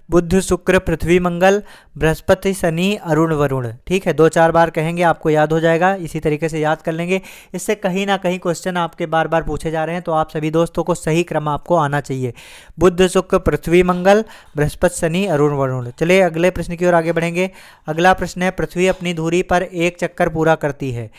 बुध, शुक्र, पृथ्वी, मंगल, बृहस्पति, शनि, अरुण, वरुण। ठीक है, 2 4 बार कहेंगे आपको याद हो जाएगा। इसी तरीके से याद कर लेंगे। इससे कहीं ना कहीं क्वेश्चन आपके बार बार पूछे जा रहे हैं, तो आप सभी दोस्तों को सही क्रम आपको आना चाहिए। बुध, शुक्र, पृथ्वी, मंगल, बृहस्पति, शनि, अरुण, वरुण। चलिए अगले प्रश्न की ओर आगे बढ़ेंगे। अगला प्रश्न है, पृथ्वी अपनी धुरी पर एक चक्कर पूरा करती है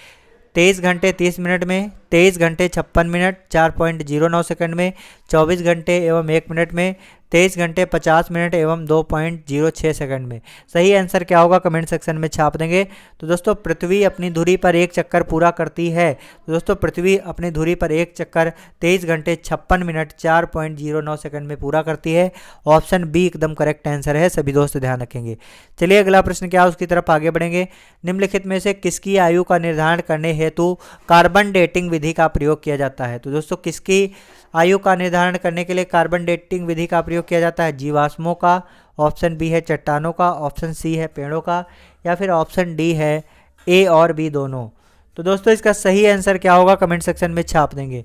23 घंटे 30 मिनट में, 23 घंटे 56 मिनट 4.09 सेकंड में, 24 घंटे एवं 1 मिनट में, 23 घंटे 50 मिनट एवं 2.06 सेकंड में। सही आंसर क्या होगा? कमेंट सेक्शन में छाप देंगे। तो दोस्तों पृथ्वी अपनी धुरी पर एक चक्कर पूरा करती है। तो दोस्तों पृथ्वी अपनी धुरी पर एक चक्कर 23 घंटे 56 मिनट 4.09 सेकंड में पूरा करती है। ऑप्शन बी एकदम करेक्ट आंसर है। सभी दोस्त ध्यान रखेंगे। चलिए अगला प्रश्न क्या है उसकी तरफ आगे बढ़ेंगे। निम्नलिखित में से किसकी आयु का निर्धारण करने हेतु कार्बन डेटिंग विधि का प्रयोग किया जाता है? तो दोस्तों किसकी आयु का निर्धारण करने के लिए कार्बन डेटिंग विधि का प्रयोग किया जाता है? जीवाश्मों का, ऑप्शन बी है चट्टानों का, ऑप्शन सी है पेड़ों का, या फिर ऑप्शन डी है ए और बी दोनों। तो दोस्तों इसका सही आंसर क्या होगा? कमेंट सेक्शन में छाप देंगे।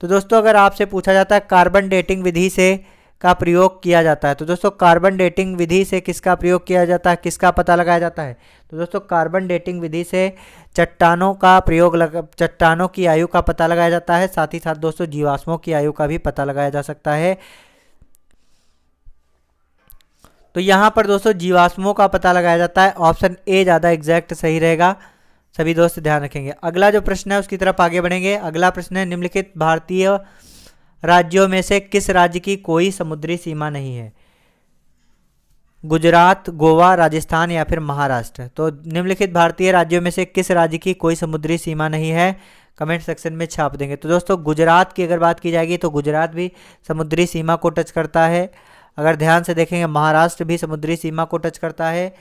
तो दोस्तों अगर आपसे पूछा जाता है कार्बन डेटिंग विधि से का प्रयोग किया जाता है? तो दोस्तों कार्बन डेटिंग विधि से किसका प्रयोग किया जाता है, किसका पता लगाया जाता है? तो दोस्तों कार्बन डेटिंग विधि से चट्टानों का प्रयोग चट्टानों की आयु का पता लगाया जाता है। साथ ही साथ दोस्तों जीवाश्मों की आयु का भी पता लगाया जा सकता है। तो यहाँ पर दोस्तों जीवाश्मों का पता लगाया जाता है। ऑप्शन ए ज़्यादा एग्जैक्ट सही रहेगा, सभी दोस्त ध्यान रखेंगे। अगला जो प्रश्न है उसकी तरफ आगे बढ़ेंगे। अगला प्रश्न है, निम्नलिखित भारतीय राज्यों में से किस राज्य की कोई समुद्री सीमा नहीं है? गुजरात, गोवा, राजस्थान या फिर महाराष्ट्र। तो निम्नलिखित भारतीय राज्यों में से किस राज्य की कोई समुद्री सीमा नहीं है? कमेंट सेक्शन में छाप देंगे। तो दोस्तों गुजरात की अगर बात की जाएगी तो गुजरात भी समुद्री सीमा को टच करता है। अगर ध्यान से देखेंगे महाराष्ट्र भी समुद्री सीमा को टच करता है।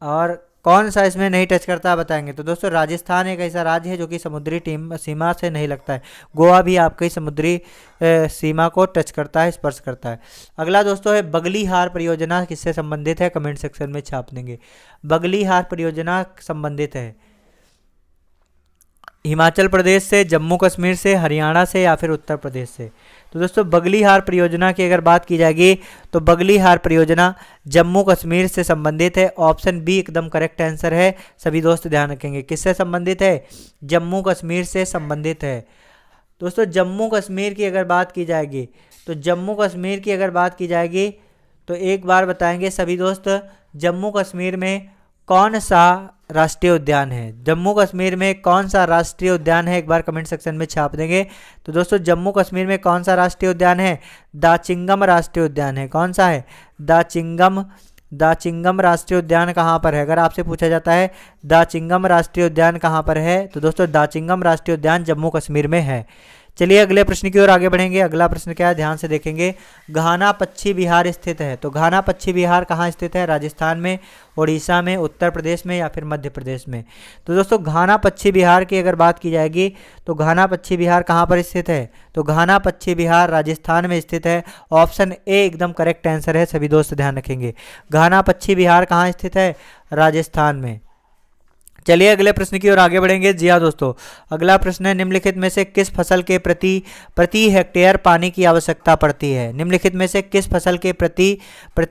और कौन सा इसमें नहीं टच करता बताएंगे। तो दोस्तों राजस्थान एक ऐसा राज्य है जो कि समुद्री सीमा से नहीं लगता है। गोवा भी आपकी समुद्री सीमा को टच करता है, स्पर्श करता है। अगला दोस्तों है बगलीहार परियोजना किससे संबंधित है? कमेंट सेक्शन में छाप देंगे। बगलीहार परियोजना संबंधित है हिमाचल प्रदेश से, जम्मू कश्मीर से, हरियाणा से या फिर उत्तर प्रदेश से। तो दोस्तों बगलीहार परियोजना की अगर बात की जाएगी तो बगलीहार परियोजना जम्मू कश्मीर से संबंधित है। ऑप्शन बी एकदम करेक्ट आंसर है, सभी दोस्त ध्यान रखेंगे। किससे संबंधित है? जम्मू कश्मीर से संबंधित है। दोस्तों जम्मू कश्मीर की अगर बात की जाएगी तो जम्मू कश्मीर की अगर बात की जाएगी तो एक बार बताएंगे सभी दोस्त, जम्मू कश्मीर में कौन सा राष्ट्रीय उद्यान है? जम्मू कश्मीर में कौन सा राष्ट्रीय उद्यान है? एक बार कमेंट सेक्शन में छाप देंगे। तो दोस्तों जम्मू कश्मीर में कौन सा राष्ट्रीय उद्यान है? दाचिंगम राष्ट्रीय उद्यान है। कौन सा है? दाचिंगम राष्ट्रीय उद्यान कहाँ पर है? अगर आपसे पूछा जाता है दाचिंगम राष्ट्रीय उद्यान कहाँ पर है, तो दोस्तों दाचिंगम राष्ट्रीय उद्यान जम्मू कश्मीर में है। चलिए अगले प्रश्न की ओर आगे बढ़ेंगे। अगला प्रश्न क्या है, ध्यान से देखेंगे। घाना पक्षी विहार स्थित है। तो घाना पक्षी विहार कहाँ स्थित है? राजस्थान में, उड़ीसा में, उत्तर प्रदेश में या फिर मध्य प्रदेश में। तो दोस्तों घाना पक्षी विहार की अगर बात की जाएगी तो घाना पक्षी विहार कहाँ पर स्थित है? तो घाना पक्षी विहार राजस्थान में स्थित है। ऑप्शन ए एकदम करेक्ट आंसर है, सभी दोस्त ध्यान रखेंगे। घाना पक्षी विहार कहाँ स्थित है? राजस्थान में। चलिए अगले प्रश्न की ओर आगे बढ़ेंगे। जी हाँ दोस्तों, अगला प्रश्न है, निम्नलिखित में से किस फसल के प्रति हेक्टेयर पानी की आवश्यकता पड़ती है? निम्नलिखित में से किस फसल के प्रति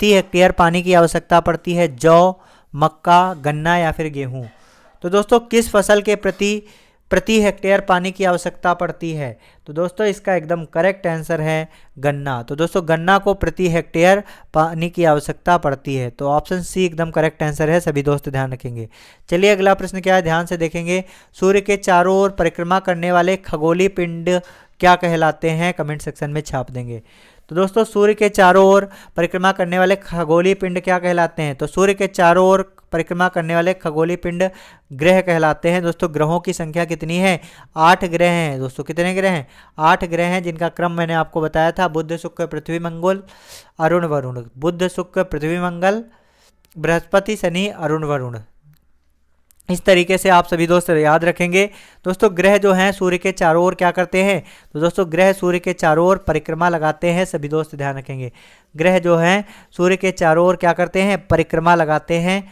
हेक्टेयर पानी की आवश्यकता पड़ती है? जौ, मक्का, गन्ना या फिर गेहूँ। तो दोस्तों किस फसल के प्रति हेक्टेयर पानी की आवश्यकता पड़ती है? तो दोस्तों इसका एकदम करेक्ट आंसर है गन्ना। तो दोस्तों गन्ना को प्रति हेक्टेयर पानी की आवश्यकता पड़ती है। तो ऑप्शन सी एकदम करेक्ट आंसर है, सभी दोस्त ध्यान रखेंगे। चलिए अगला प्रश्न क्या है, ध्यान से देखेंगे। सूर्य के चारों ओर परिक्रमा करने वाले खगोलीय पिंड क्या कहलाते हैं? कमेंट सेक्शन में छाप देंगे। तो दोस्तों सूर्य के चारों ओर परिक्रमा करने वाले खगोलीय पिंड क्या कहलाते हैं? तो सूर्य के चारों ओर परिक्रमा करने वाले खगोलीय पिंड ग्रह कहलाते हैं। दोस्तों ग्रहों की संख्या कितनी है? 8 ग्रह हैं। दोस्तों कितने ग्रह हैं? 8 ग्रह हैं, जिनका क्रम मैंने आपको बताया था। बुध, शुक्र, पृथ्वी, मंगल, अरुण, वरुण। बुध, शुक्र, पृथ्वी, मंगल, बृहस्पति, शनि, अरुण, वरुण। इस तरीके से आप सभी दोस्त याद रखेंगे। दोस्तों ग्रह जो हैं सूर्य के चारों ओर क्या करते हैं? तो दोस्तों ग्रह सूर्य के चारों ओर परिक्रमा लगाते हैं, सभी दोस्त ध्यान रखेंगे। ग्रह जो हैं सूर्य के चारों ओर क्या करते हैं? परिक्रमा लगाते हैं।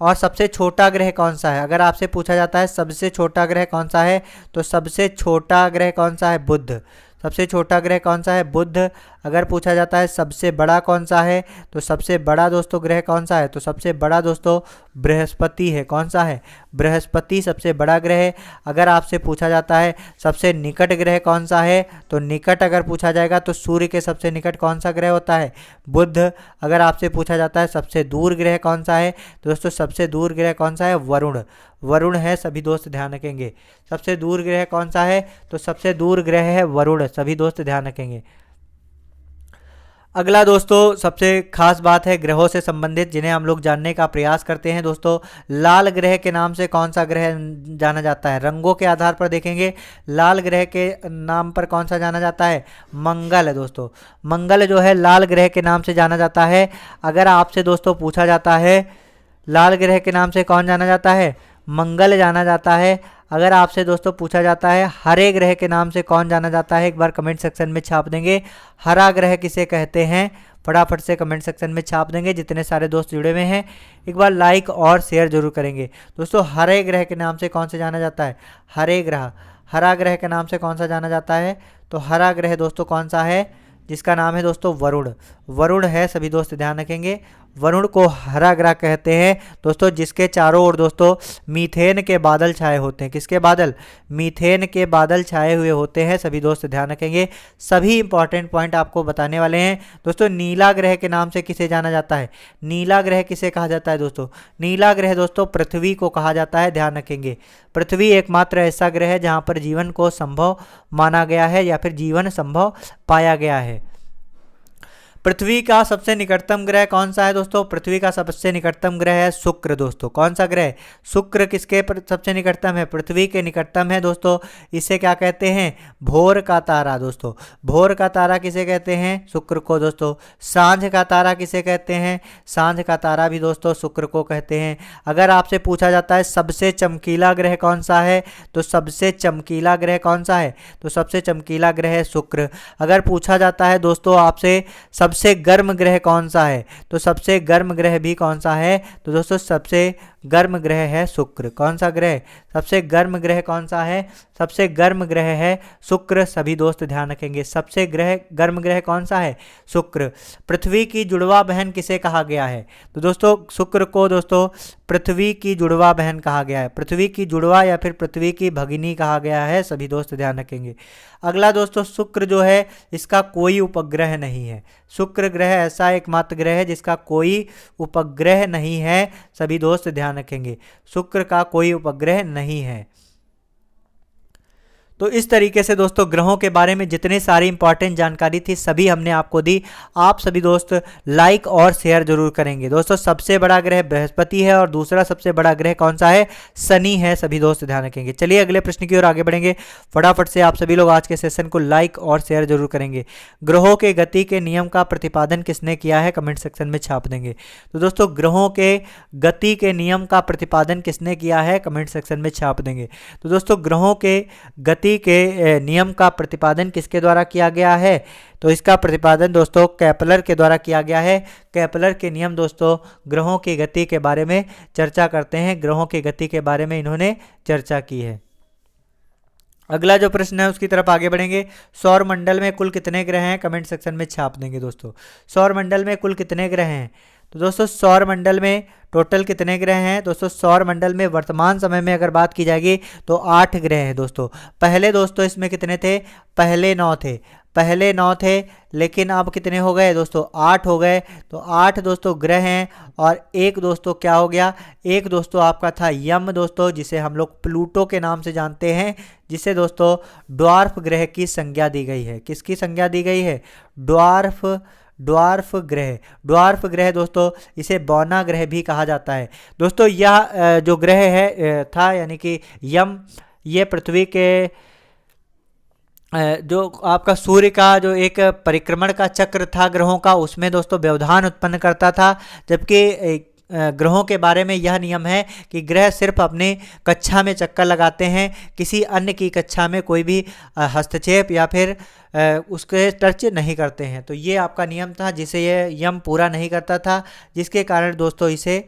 और सबसे छोटा ग्रह कौन सा है? अगर आपसे पूछा जाता है सबसे छोटा ग्रह कौन सा है, तो सबसे छोटा ग्रह कौन सा है? बुध। सबसे छोटा ग्रह कौन सा है? बुध। अगर पूछा जाता है सबसे बड़ा कौन सा है, तो सबसे बड़ा दोस्तों ग्रह कौन सा है? तो सबसे बड़ा दोस्तों बृहस्पति है। कौन सा है? बृहस्पति सबसे बड़ा ग्रह है। अगर आपसे पूछा जाता है सबसे निकट ग्रह कौन सा है, तो निकट अगर पूछा जाएगा तो सूर्य के सबसे निकट कौन सा ग्रह होता है? बुध। अगर आपसे पूछा जाता है सबसे दूर ग्रह कौन सा है, तो दोस्तों सबसे दूर ग्रह कौन सा है? वरुण। वरुण है, सभी दोस्त ध्यान रखेंगे। सबसे दूर ग्रह कौन सा है? तो सबसे दूर ग्रह है वरुण, सभी दोस्त ध्यान रखेंगे। अगला दोस्तों सबसे खास बात है ग्रहों से संबंधित, जिन्हें हम लोग जानने का प्रयास करते हैं। दोस्तों लाल ग्रह के नाम से कौन सा ग्रह जाना जाता है? रंगों के आधार पर देखेंगे, लाल ग्रह के नाम पर कौन सा जाना जाता है? मंगल है दोस्तों। मंगल जो है लाल ग्रह के नाम से जाना जाता है। अगर आपसे दोस्तों पूछा जाता है लाल ग्रह के नाम से कौन जाना जाता है? मंगल जाना जाता है। अगर आपसे दोस्तों पूछा जाता है हरे ग्रह के नाम से कौन जाना जाता है, एक बार कमेंट सेक्शन में छाप देंगे। हरा ग्रह किसे कहते हैं? फटाफट से कमेंट सेक्शन में छाप देंगे। जितने सारे दोस्त जुड़े हुए हैं एक बार लाइक और शेयर जरूर करेंगे। दोस्तों हरे ग्रह के नाम से कौन से जाना जाता है? हरे ग्रह। हरा ग्रह के नाम से कौन सा जाना जाता है? तो हरा ग्रह दोस्तों कौन सा है? जिसका नाम है दोस्तों वरुण। वरुण है सभी दोस्त ध्यान रखेंगे। वरुण को हरा ग्रह कहते हैं दोस्तों, जिसके चारों ओर दोस्तों मीथेन के बादल छाए होते हैं। किसके बादल? मीथेन के बादल छाए हुए होते हैं सभी दोस्त ध्यान रखेंगे। सभी इंपॉर्टेंट पॉइंट आपको बताने वाले हैं दोस्तों। नीला ग्रह के नाम से किसे जाना जाता है? नीला ग्रह किसे कहा जाता है दोस्तों? नीला ग्रह दोस्तों पृथ्वी को कहा जाता है, ध्यान रखेंगे। पृथ्वी एकमात्र ऐसा ग्रह है जहां पर जीवन को संभव माना गया है या फिर जीवन संभव पाया गया है। पृथ्वी का सबसे निकटतम ग्रह कौन सा है दोस्तों? पृथ्वी का सबसे निकटतम ग्रह है शुक्र दोस्तों। कौन सा ग्रह? शुक्र किसके सबसे निकटतम है? पृथ्वी के निकटतम है दोस्तों। इसे क्या कहते हैं? भोर का तारा दोस्तों। भोर का तारा किसे कहते हैं? शुक्र को दोस्तों। सांझ का तारा किसे कहते हैं? सांझ का तारा भी दोस्तों शुक्र को कहते हैं। अगर आपसे पूछा जाता है सबसे चमकीला ग्रह कौन सा है, तो सबसे चमकीला ग्रह कौन सा है? तो सबसे चमकीला ग्रह है शुक्र। अगर पूछा जाता है दोस्तों आपसे सबसे गर्म ग्रह कौन सा है, तो सबसे गर्म ग्रह भी कौन सा है? तो दोस्तों सबसे गर्म ग्रह है शुक्र। कौन सा ग्रह? सबसे गर्म ग्रह कौन सा है? सबसे गर्म ग्रह है शुक्र। सभी दोस्त ध्यान रखेंगे, सबसे गर्म ग्रह कौन सा है? शुक्र। पृथ्वी की जुड़वा बहन किसे कहा गया है? तो दोस्तों शुक्र को दोस्तों पृथ्वी की जुड़वा बहन कहा गया है। पृथ्वी की जुड़वा या फिर पृथ्वी की भगिनी कहा गया है, सभी दोस्त ध्यान रखेंगे। अगला दोस्तों शुक्र जो है इसका कोई उपग्रह नहीं है। शुक्र ग्रह ऐसा एकमात्र ग्रह है जिसका कोई उपग्रह नहीं है, सभी दोस्त ध्यान रखेंगे। शुक्र का कोई उपग्रह नहीं है। तो इस तरीके से दोस्तों ग्रहों के बारे में जितनी सारी इंपॉर्टेंट जानकारी थी सभी हमने आपको दी। आप सभी दोस्त लाइक और शेयर जरूर करेंगे। दोस्तों सबसे बड़ा ग्रह बृहस्पति है और दूसरा सबसे बड़ा ग्रह कौन सा है? शनि है, सभी दोस्त ध्यान रखेंगे। चलिए अगले प्रश्न की ओर आगे बढ़ेंगे। फटाफट से आप सभी लोग आज के सेशन को लाइक और शेयर जरूर करेंगे। ग्रहों के गति के नियम का प्रतिपादन किसने किया है? कमेंट सेक्शन में छाप देंगे। तो दोस्तों ग्रहों के गति के नियम का प्रतिपादन किसने किया है? कमेंट सेक्शन में छाप देंगे। तो दोस्तों ग्रहों के गति के नियम का प्रतिपादन किसके द्वारा किया गया है? तो इसका प्रतिपादन दोस्तों केपलर के द्वारा किया गया है। केपलर के नियम दोस्तों ग्रहों की गति के बारे में चर्चा करते हैं। ग्रहों की गति के बारे में इन्होंने चर्चा की है। अगला जो प्रश्न है उसकी तरफ आगे बढ़ेंगे। सौर मंडल में कुल कितने ग्रह हैं? कमेंट सेक्शन में छाप देंगे दोस्तों। सौर मंडल में कुल कितने ग्रह हैं? तो दोस्तों सौर मंडल में टोटल कितने ग्रह हैं? दोस्तों सौर मंडल में वर्तमान समय में अगर बात की जाएगी तो 8 ग्रह हैं दोस्तों। पहले दोस्तों इसमें कितने थे? पहले 9 थे। पहले 9 थे, लेकिन अब कितने हो गए दोस्तों? 8 हो गए। तो 8 दोस्तों ग्रह हैं और एक दोस्तों क्या हो गया? एक दोस्तों आपका था यम दोस्तों, जिसे हम लोग प्लूटो के नाम से जानते हैं, जिसे दोस्तों ड्वार्फ ग्रह की संज्ञा दी गई है। किसकी संज्ञा दी गई है? ड्वार्फ ग्रह। ड्वार्फ ग्रह दोस्तों इसे बौना ग्रह भी कहा जाता है। दोस्तों यह जो ग्रह है था यानी कि यम, ये पृथ्वी के जो आपका सूर्य का जो एक परिक्रमण का चक्र था ग्रहों का, उसमें दोस्तों व्यवधान उत्पन्न करता था। जबकि ग्रहों के बारे में यह नियम है कि ग्रह सिर्फ अपने कक्षा में चक्कर लगाते हैं, किसी अन्य की कक्षा में कोई भी हस्तक्षेप या फिर उसके टच नहीं करते हैं। तो ये आपका नियम था जिसे ये यम पूरा नहीं करता था, जिसके कारण दोस्तों इसे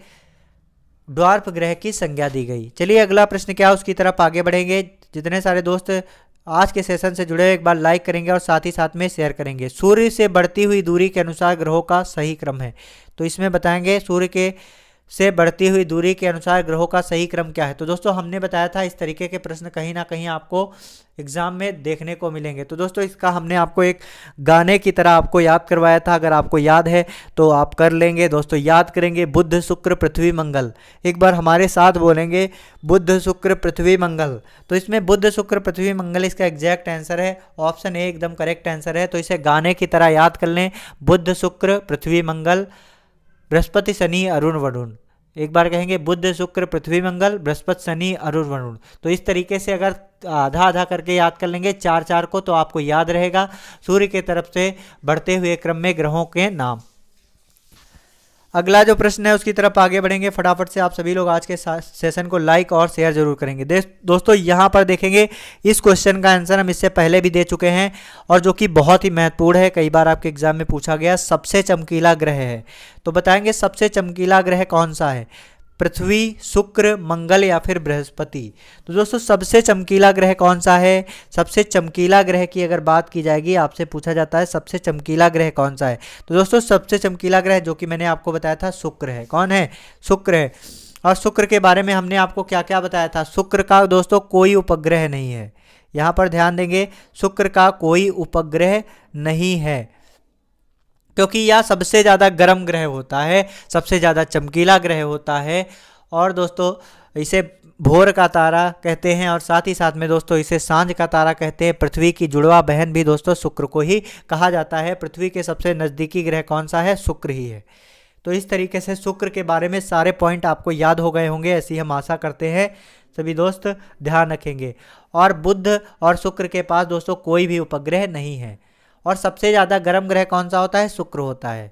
ड्वार्फ ग्रह की संज्ञा दी गई। चलिए अगला प्रश्न क्या उसकी तरफ आगे बढ़ेंगे। जितने सारे दोस्त आज के सेशन से जुड़े एक बार लाइक करेंगे और साथ ही साथ में शेयर करेंगे। सूर्य से बढ़ती हुई दूरी के अनुसार ग्रहों का सही क्रम है। तो इसमें बताएंगे सूर्य के से बढ़ती हुई दूरी के अनुसार ग्रहों का सही क्रम क्या है। तो दोस्तों हमने बताया था इस तरीके के प्रश्न कहीं ना कहीं आपको एग्जाम में देखने को मिलेंगे। तो दोस्तों इसका हमने आपको एक गाने की तरह आपको याद करवाया था। अगर आपको याद है तो आप कर लेंगे दोस्तों। याद करेंगे बुध शुक्र पृथ्वी मंगल। एक बार हमारे साथ बोलेंगे बुध शुक्र पृथ्वी मंगल। तो इसमें बुध शुक्र पृथ्वी मंगल इसका एग्जैक्ट आंसर है। ऑप्शन ए एकदम करेक्ट आंसर है। तो इसे गाने की तरह याद कर लें, बुध शुक्र पृथ्वी मंगल, बृहस्पति शनि अरुण वरुण। एक बार कहेंगे बुध शुक्र पृथ्वी मंगल, बृहस्पति शनि अरुण वरुण। तो इस तरीके से अगर आधा आधा करके याद कर लेंगे 4-4 को, तो आपको याद रहेगा सूर्य के तरफ से बढ़ते हुए क्रम में ग्रहों के नाम। अगला जो प्रश्न है उसकी तरफ आगे बढ़ेंगे। फटाफट से आप सभी लोग आज के सेशन को लाइक और शेयर जरूर करेंगे। दोस्तों यहाँ पर देखेंगे इस क्वेश्चन का आंसर हम इससे पहले भी दे चुके हैं और जो कि बहुत ही महत्वपूर्ण है, कई बार आपके एग्जाम में पूछा गया। सबसे चमकीला ग्रह है, तो बताएंगे सबसे चमकीला ग्रह कौन सा है। पृथ्वी, शुक्र, मंगल या फिर बृहस्पति। तो दोस्तों सबसे चमकीला ग्रह कौन सा है? सबसे चमकीला ग्रह की अगर बात की जाएगी, आपसे पूछा जाता है सबसे चमकीला ग्रह कौन सा है, तो दोस्तों सबसे चमकीला ग्रह जो कि मैंने आपको बताया था शुक्र है। कौन है? शुक्र है। और शुक्र के बारे में हमने आपको क्या क्या बताया था? शुक्र का दोस्तों कोई उपग्रह नहीं है। यहाँ पर ध्यान देंगे, शुक्र का कोई उपग्रह नहीं है, क्योंकि यह सबसे ज़्यादा गर्म ग्रह होता है, सबसे ज़्यादा चमकीला ग्रह होता है। और दोस्तों इसे भोर का तारा कहते हैं, और साथ ही साथ में दोस्तों इसे सांझ का तारा कहते हैं। पृथ्वी की जुड़वा बहन भी दोस्तों शुक्र को ही कहा जाता है। पृथ्वी के सबसे नज़दीकी ग्रह कौन सा है? शुक्र ही है। तो इस तरीके से शुक्र के बारे में सारे पॉइंट आपको याद हो गए होंगे, ऐसी हम आशा करते हैं। सभी दोस्त ध्यान रखेंगे। और बुध और शुक्र के पास दोस्तों कोई भी उपग्रह नहीं है। और सबसे ज़्यादा गर्म ग्रह कौन सा होता है? शुक्र होता है।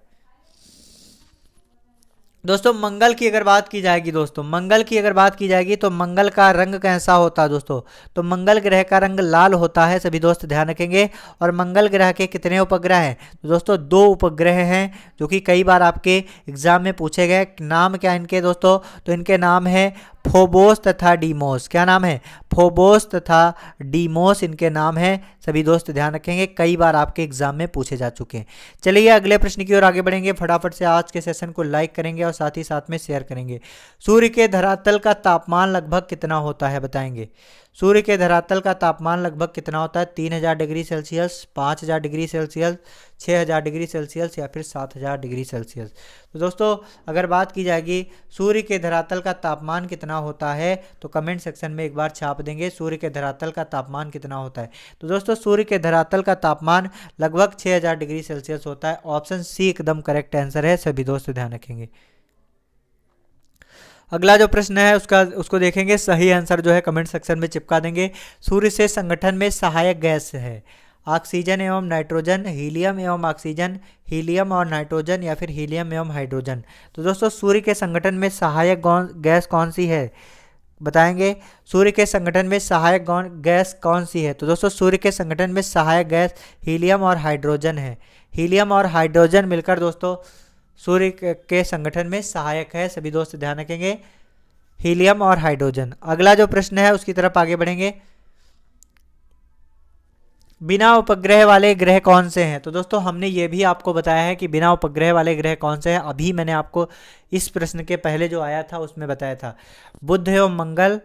दोस्तों मंगल की अगर बात की जाएगी, दोस्तों मंगल की अगर बात की जाएगी तो मंगल का रंग कैसा होता है दोस्तों? तो मंगल ग्रह का रंग लाल होता है। सभी दोस्त ध्यान रखेंगे। और मंगल ग्रह के कितने उपग्रह हैं? तो दोस्तों 2 उपग्रह हैं, जो कि कई बार आपके एग्जाम में पूछे गए। नाम क्या इनके दोस्तों? तो इनके नाम है फोबोस तथा डीमोस। क्या नाम है? फोबोस तथा डीमोस इनके नाम है। सभी दोस्त ध्यान रखेंगे, कई बार आपके एग्जाम में पूछे जा चुके हैं। चलिए अगले प्रश्न की ओर आगे बढ़ेंगे। फटाफट से आज के सेशन को लाइक करेंगे और साथ ही साथ में शेयर करेंगे। सूर्य के धरातल का तापमान लगभग कितना होता है? बताएंगे। सूर्य के धरातल का तापमान लगभग कितना होता है? 3000 degree Celsius, 5000 degree Celsius, 6000 degree Celsius या फिर 7000 डिग्री सेल्सियस। तो दोस्तों अगर बात की जाएगी सूर्य के धरातल का तापमान कितना होता है, तो कमेंट सेक्शन में एक बार छाप देंगे सूर्य के धरातल का तापमान कितना होता है। तो दोस्तों सूर्य के धरातल का तापमान लगभग 6000 डिग्री सेल्सियस होता है। ऑप्शन सी एकदम करेक्ट आंसर है। सभी दोस्त ध्यान रखेंगे। अगला जो प्रश्न है उसको देखेंगे। सही आंसर जो है कमेंट सेक्शन में चिपका देंगे। सूर्य से संगठन में सहायक गैस है ऑक्सीजन एवं नाइट्रोजन, हीलियम एवं ऑक्सीजन, हीलियम और नाइट्रोजन या फिर हीलियम एवं हाइड्रोजन। तो दोस्तों सूर्य के संगठन में सहायक गैस कौन सी है? बताएंगे। सूर्य के संगठन में सहायक गैस कौन सी है? तो दोस्तों सूर्य के संगठन में सहायक गैस हीलियम और हाइड्रोजन है। हीलियम और हाइड्रोजन मिलकर दोस्तों सूर्य के संगठन में सहायक है। सभी दोस्त ध्यान रखेंगे, हीलियम और हाइड्रोजन। अगला जो प्रश्न है उसकी तरफ आगे बढ़ेंगे। बिना उपग्रह वाले ग्रह कौन से हैं? तो दोस्तों हमने ये भी आपको बताया है कि बिना उपग्रह वाले ग्रह कौन से हैं। अभी मैंने आपको इस प्रश्न के पहले जो आया था उसमें बताया था। बुध एवं मंगल,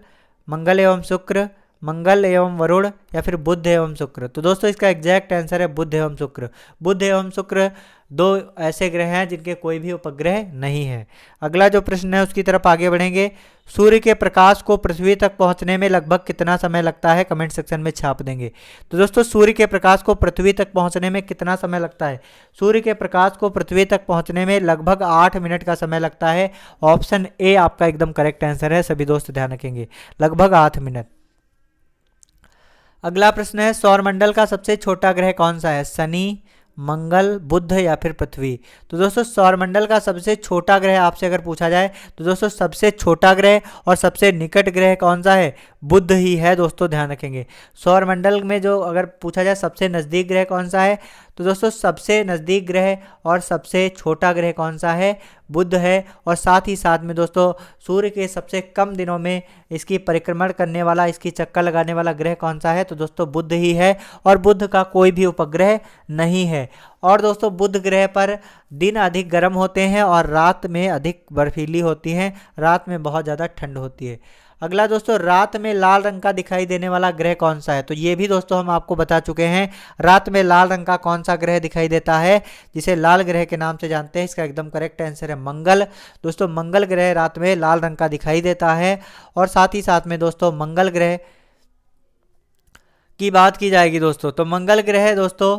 मंगल एवं शुक्र, मंगल एवं वरुण या फिर बुध एवं शुक्र। तो दोस्तों इसका एग्जैक्ट आंसर है बुध एवं शुक्र। बुध एवं शुक्र 2 ऐसे ग्रह हैं जिनके कोई भी उपग्रह नहीं है। अगला जो प्रश्न है उसकी तरफ आगे बढ़ेंगे। सूर्य के प्रकाश को पृथ्वी तक पहुंचने में लगभग कितना समय लगता है? कमेंट सेक्शन में छाप देंगे। तो दोस्तों सूर्य के प्रकाश को पृथ्वी तक पहुंचने में कितना समय लगता है? सूर्य के प्रकाश को पृथ्वी तक पहुंचने में लगभग 8 मिनट का समय लगता है। ऑप्शन ए आपका एकदम करेक्ट आंसर है। सभी दोस्त ध्यान रखेंगे, लगभग 8 मिनट। अगला प्रश्न है सौरमंडल का सबसे छोटा ग्रह कौन सा है? शनि, मंगल, बुध या फिर पृथ्वी। तो दोस्तों सौरमंडल का सबसे छोटा ग्रह आपसे अगर पूछा जाए तो दोस्तों सबसे छोटा ग्रह और सबसे निकट ग्रह कौन सा है? बुध ही है। दोस्तों ध्यान रखेंगे। सौरमंडल में जो अगर पूछा जाए सबसे नज़दीक ग्रह कौन सा है, तो दोस्तों सबसे नज़दीक ग्रह और सबसे छोटा ग्रह कौन सा है? बुध है। और साथ ही साथ में दोस्तों सूर्य के सबसे कम दिनों में इसकी परिक्रमण करने वाला, इसकी चक्कर लगाने वाला ग्रह कौन सा है? तो दोस्तों बुध ही है। और बुध का कोई भी उपग्रह नहीं है। और दोस्तों बुध ग्रह पर दिन अधिक गर्म होते हैं और रात में अधिक बर्फीली होती हैं। रात में बहुत ज़्यादा ठंड होती है। अगला दोस्तों रात में लाल रंग का दिखाई देने वाला ग्रह कौन सा है? तो ये भी दोस्तों हम आपको बता चुके हैं। रात में लाल रंग का कौन सा ग्रह दिखाई देता है, जिसे लाल ग्रह के नाम से जानते हैं? इसका एकदम करेक्ट आंसर है मंगल। दोस्तों मंगल ग्रह रात में लाल रंग का दिखाई देता है। और साथ ही साथ में दोस्तों मंगल ग्रह की बात की जाएगी दोस्तों, तो मंगल ग्रह दोस्तों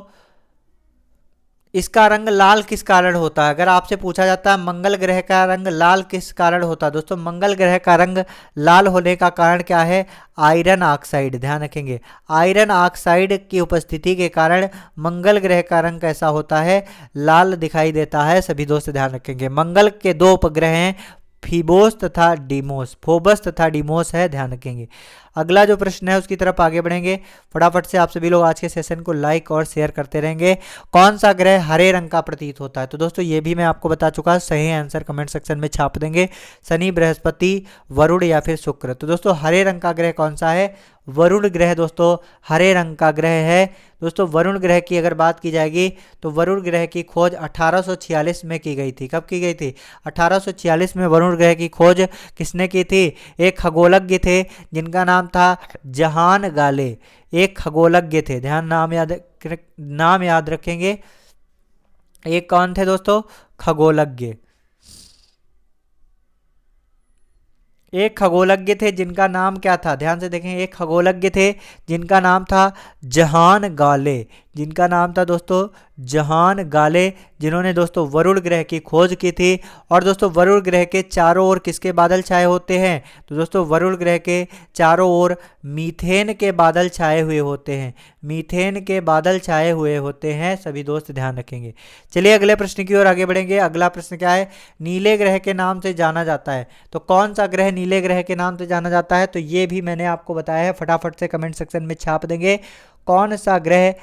इसका रंग लाल किस कारण होता है? अगर आपसे पूछा जाता है मंगल ग्रह का रंग लाल किस कारण होता है, दोस्तों मंगल ग्रह का रंग लाल होने का कारण क्या है? Iron oxide. ध्यान रखेंगे, आयरन ऑक्साइड की उपस्थिति के कारण मंगल ग्रह का रंग कैसा होता है? लाल दिखाई देता है। सभी दोस्त ध्यान रखेंगे। मंगल के 2 उपग्रह हैं, फीबोस तथा डीमोस। फोबस तथा डीमोस है, ध्यान रखेंगे। अगला जो प्रश्न है उसकी तरफ आगे बढ़ेंगे। फटाफट से आप सभी लोग आज के सेशन को लाइक और शेयर करते रहेंगे। कौन सा ग्रह हरे रंग का प्रतीत होता है? तो दोस्तों ये भी मैं आपको बता चुका, सही आंसर कमेंट सेक्शन में छाप देंगे। शनि, बृहस्पति, वरुण या फिर शुक्र। तो दोस्तों हरे रंग का ग्रह कौन सा है? वरुण ग्रह दोस्तों हरे रंग का ग्रह है। दोस्तों वरुण ग्रह की अगर बात की जाएगी तो वरुण ग्रह की खोज 1846 में की गई थी। कब की गई थी? 1846 में वरुण ग्रह की खोज किसने की थी? एक खगोलज्ञ थे जिनका नाम था जहान गाले। एक खगोलज्ञ थे, ध्यान नाम याद रखेंगे। एक कौन थे दोस्तों? खगोलज्ञ। एक खगोलज्ञ थे जिनका नाम क्या था? ध्यान से देखें, एक खगोलज्ञ थे जिनका नाम था जहान गाले। जिनका नाम था दोस्तों जहान गाले, जिन्होंने दोस्तों वरुण ग्रह की खोज की थी। और दोस्तों वरुण ग्रह के चारों ओर किसके बादल छाए होते हैं? तो दोस्तों वरुण ग्रह के चारों ओर मीथेन के बादल छाए हुए होते हैं। मीथेन के बादल छाए हुए होते हैं, सभी दोस्त ध्यान रखेंगे। चलिए अगले प्रश्न की ओर आगे बढ़ेंगे। अगला प्रश्न क्या है? नीले ग्रह के नाम से जाना जाता है। तो कौन सा ग्रह नीले ग्रह के नाम से जाना जाता है? तो ये भी मैंने आपको बताया है, फटाफट से कमेंट सेक्शन में छाप देंगे। कौन सा ग्रह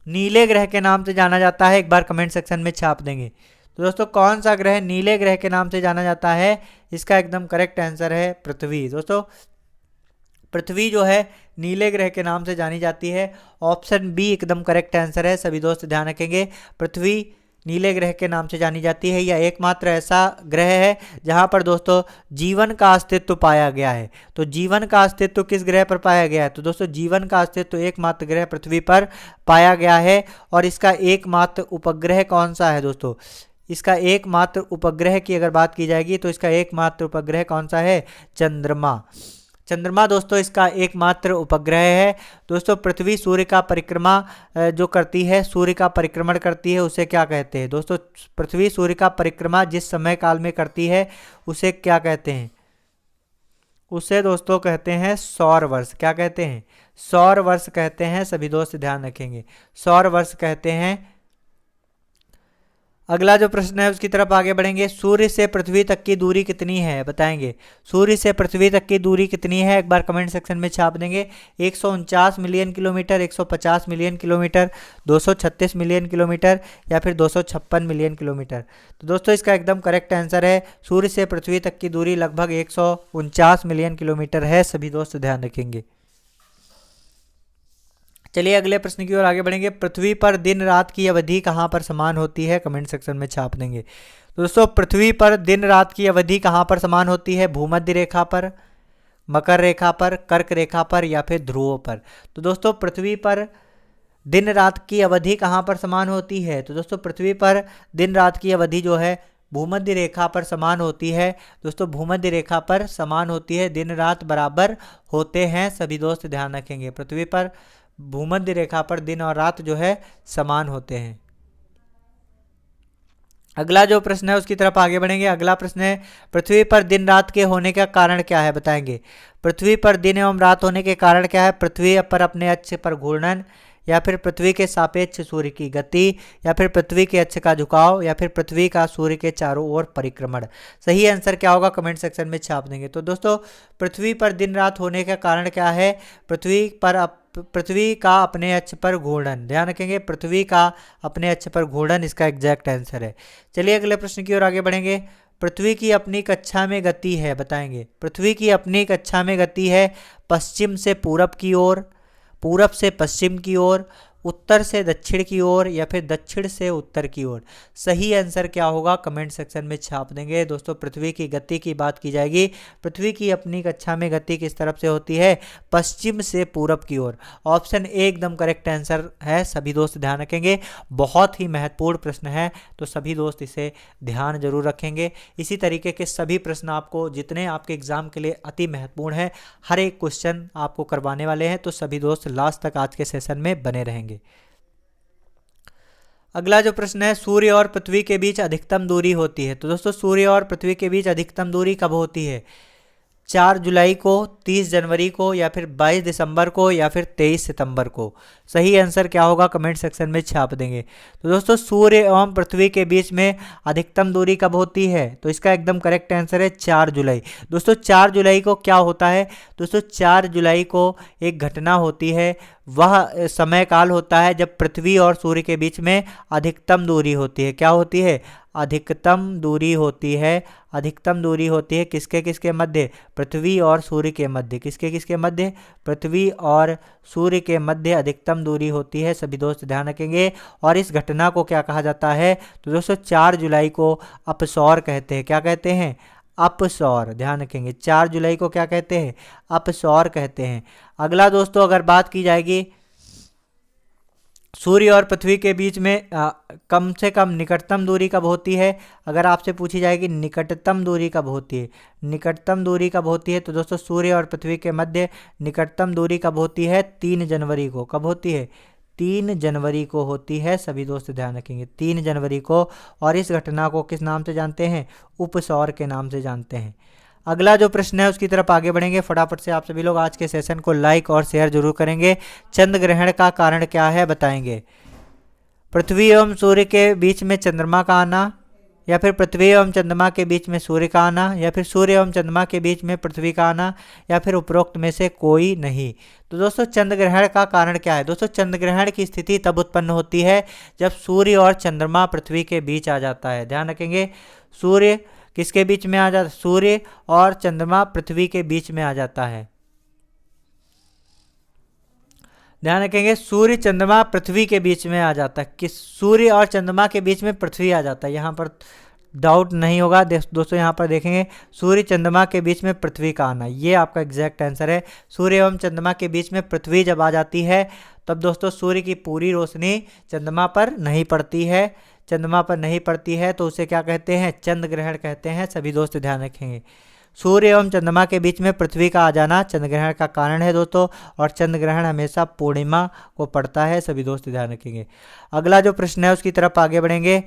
नीले ग्रह के नाम से जाना जाता है? एक बार कमेंट सेक्शन में छाप देंगे। तो दोस्तों कौन सा ग्रह नीले ग्रह के नाम से जाना जाता है? इसका एकदम करेक्ट आंसर है पृथ्वी। दोस्तों पृथ्वी जो है नीले ग्रह के नाम से जानी जाती है। ऑप्शन बी एकदम करेक्ट आंसर है, सभी दोस्त ध्यान रखेंगे। पृथ्वी नीले ग्रह के नाम से जानी जाती है। यह एकमात्र ऐसा ग्रह है जहां पर दोस्तों जीवन का अस्तित्व पाया गया है। तो जीवन का अस्तित्व किस ग्रह पर पाया गया है? तो दोस्तों जीवन का अस्तित्व एकमात्र ग्रह पृथ्वी पर पाया गया है। और इसका एकमात्र उपग्रह कौन सा है दोस्तों? इसका एकमात्र उपग्रह की अगर बात की जाएगी तो इसका एकमात्र उपग्रह कौन सा है? चंद्रमा। चंद्रमा दोस्तों इसका एकमात्र उपग्रह है। दोस्तों पृथ्वी सूर्य का परिक्रमा जो करती है, सूर्य का परिक्रमण करती है, उसे क्या कहते हैं? दोस्तों पृथ्वी सूर्य का परिक्रमा जिस समय काल में करती है उसे क्या कहते हैं? उसे दोस्तों कहते हैं सौर वर्ष। क्या कहते हैं? सौर वर्ष कहते हैं, सभी दोस्त ध्यान रखेंगे, सौर वर्ष कहते हैं। अगला जो प्रश्न है उसकी तरफ आगे बढ़ेंगे। सूर्य से पृथ्वी तक की दूरी कितनी है? बताएंगे। सूर्य से पृथ्वी तक की दूरी कितनी है? एक बार कमेंट सेक्शन में छाप देंगे। 149 million kilometre, 150 million kilometre, 236 million kilometre या फिर 256 मिलियन किलोमीटर। तो दोस्तों इसका एकदम करेक्ट आंसर है सूर्य से पृथ्वी तक की दूरी लगभग 149 मिलियन किलोमीटर है, सभी दोस्त ध्यान रखेंगे। चलिए अगले प्रश्न की ओर आगे बढ़ेंगे। पृथ्वी पर दिन रात की अवधि कहाँ पर समान होती है? कमेंट सेक्शन में छाप देंगे। तो दोस्तों पृथ्वी पर दिन रात की अवधि कहाँ पर समान होती है? भूमध्य रेखा पर, मकर रेखा पर, कर्क रेखा पर या फिर ध्रुवों पर। तो दोस्तों पृथ्वी पर दिन रात की अवधि कहाँ पर समान होती है? तो दोस्तों पृथ्वी पर दिन रात की अवधि जो है भूमध्य रेखा पर समान होती है। दोस्तों भूमध्य रेखा पर समान होती है, दिन रात बराबर होते हैं, सभी दोस्त ध्यान रखेंगे। पृथ्वी पर भूमध्य रेखा पर दिन और रात जो है समान होते हैं। अगला जो प्रश्न है उसकी तरफ आगे बढ़ेंगे। अगला प्रश्न है पृथ्वी पर दिन रात के होने का कारण क्या है? बताएंगे। पृथ्वी पर दिन एवं रात होने के कारण क्या है? पृथ्वी पर अपने अक्ष पर घूर्णन, या फिर पृथ्वी के सापेक्ष सूर्य की गति, या फिर पृथ्वी के अक्ष का झुकाव, या फिर पृथ्वी का सूर्य के चारों ओर परिक्रमण। सही आंसर क्या होगा? कमेंट सेक्शन में छाप देंगे। तो दोस्तों पृथ्वी पर दिन रात होने का कारण क्या है? पृथ्वी का अपने अक्ष पर घूर्णन, ध्यान रखेंगे, पृथ्वी का अपने अक्ष पर घूर्णन इसका एग्जैक्ट आंसर है। चलिए अगले प्रश्न की ओर आगे बढ़ेंगे। पृथ्वी की अपनी कक्षा में गति है, बताएंगे। पृथ्वी की अपनी कक्षा में गति है पश्चिम से पूरब की ओर, पूरब से पश्चिम की ओर, उत्तर से दक्षिण की ओर या फिर दक्षिण से उत्तर की ओर। सही आंसर क्या होगा? कमेंट सेक्शन में छाप देंगे। दोस्तों पृथ्वी की गति की बात की जाएगी, पृथ्वी की अपनी कक्षा में गति किस तरफ से होती है? पश्चिम से पूरब की ओर। ऑप्शन ए एकदम करेक्ट आंसर है, सभी दोस्त ध्यान रखेंगे। बहुत ही महत्वपूर्ण प्रश्न है, तो सभी दोस्त इसे ध्यान जरूर रखेंगे। इसी तरीके के सभी प्रश्न आपको जितने आपके एग्जाम के लिए अति महत्वपूर्ण है, हर एक क्वेश्चन आपको करवाने वाले हैं, तो सभी दोस्त लास्ट तक आज के सेशन में बने रहेंगे। अगला जो प्रश्न है सूर्य और पृथ्वी के बीच अधिकतम दूरी होती है। तो दोस्तों सूर्य और पृथ्वी के बीच अधिकतम दूरी कब होती है? 4 जुलाई को, 30 जनवरी को, या फिर 22 दिसंबर को, या फिर 23 सितंबर को। सही आंसर क्या होगा कमेंट सेक्शन में छाप देंगे। तो दोस्तों सूर्य एवं पृथ्वी के बीच में अधिकतम दूरी कब होती है? तो इसका एकदम करेक्ट आंसर है 4 जुलाई। दोस्तों 4 जुलाई को क्या होता है? दोस्तों 4 जुलाई को एक घटना होती है, वह समय काल होता है जब पृथ्वी और सूर्य के बीच में अधिकतम दूरी होती है। क्या होती है? अधिकतम दूरी होती है। अधिकतम दूरी होती है किसके किसके मध्य? पृथ्वी और सूर्य के मध्य। किसके किसके मध्य? पृथ्वी और सूर्य के मध्य अधिकतम दूरी होती है। सभी दोस्त ध्यान रखेंगे। और इस घटना को क्या कहा जाता है? तो दोस्तों 4 जुलाई को अपसौर कहते हैं। क्या कहते हैं? अपसौर। ध्यान रखेंगे 4 जुलाई को क्या कहते हैं? अपसौर कहते हैं। अगला दोस्तों अगर बात की जाएगी सूर्य और पृथ्वी के बीच में कम से कम निकटतम दूरी कब होती है? अगर आपसे पूछी जाएगी निकटतम दूरी कब होती है, निकटतम दूरी कब होती है, तो दोस्तों सूर्य और पृथ्वी के मध्य निकटतम दूरी कब होती है? 3 जनवरी को। कब होती है? 3 जनवरी को होती है। सभी दोस्त ध्यान रखेंगे 3 जनवरी को। और इस घटना को किस नाम से जानते हैं? उपसौर के नाम से जानते हैं। अगला जो प्रश्न है उसकी तरफ आगे बढ़ेंगे। फटाफट से आप सभी लोग आज के सेशन को लाइक और शेयर जरूर करेंगे। चंद्र ग्रहण का कारण क्या है बताएंगे। पृथ्वी एवं सूर्य के बीच में चंद्रमा का आना, या फिर पृथ्वी एवं चंद्रमा के बीच में सूर्य का आना, या फिर सूर्य एवं चंद्रमा के बीच में पृथ्वी का आना, या फिर उपरोक्त में से कोई नहीं। तो दोस्तों चंद्र ग्रहण का कारण क्या है? दोस्तों चंद्र ग्रहण की स्थिति तब उत्पन्न होती है जब सूर्य और चंद्रमा पृथ्वी के बीच आ जाता है। ध्यान रखेंगे सूर्य किसके बीच में आ जाता? सूर्य और चंद्रमा पृथ्वी के बीच में आ जाता है। ध्यान रखेंगे सूर्य चंद्रमा पृथ्वी के बीच में आ जाता है। किस? सूर्य और चंद्रमा के बीच में पृथ्वी आ जाता है। यहाँ पर डाउट नहीं होगा दोस्तों। यहाँ पर देखेंगे सूर्य चंद्रमा के बीच में पृथ्वी का आना, ये आपका एग्जैक्ट आंसर है। सूर्य एवं चंद्रमा के बीच में पृथ्वी जब आ जाती है तब दोस्तों सूर्य की पूरी रोशनी चंद्रमा पर नहीं पड़ती है। चंद्रमा पर नहीं पड़ती है तो उसे क्या कहते हैं? चंद्र ग्रहण कहते हैं। सभी दोस्त ध्यान रखेंगे सूर्य एवं चंद्रमा के बीच में पृथ्वी का आ जाना चंद्र ग्रहण का कारण है दोस्तों। और चंद्र ग्रहण हमेशा पूर्णिमा को पड़ता है। सभी दोस्त ध्यान रखेंगे। अगला जो प्रश्न है उसकी तरफ आगे बढ़ेंगे।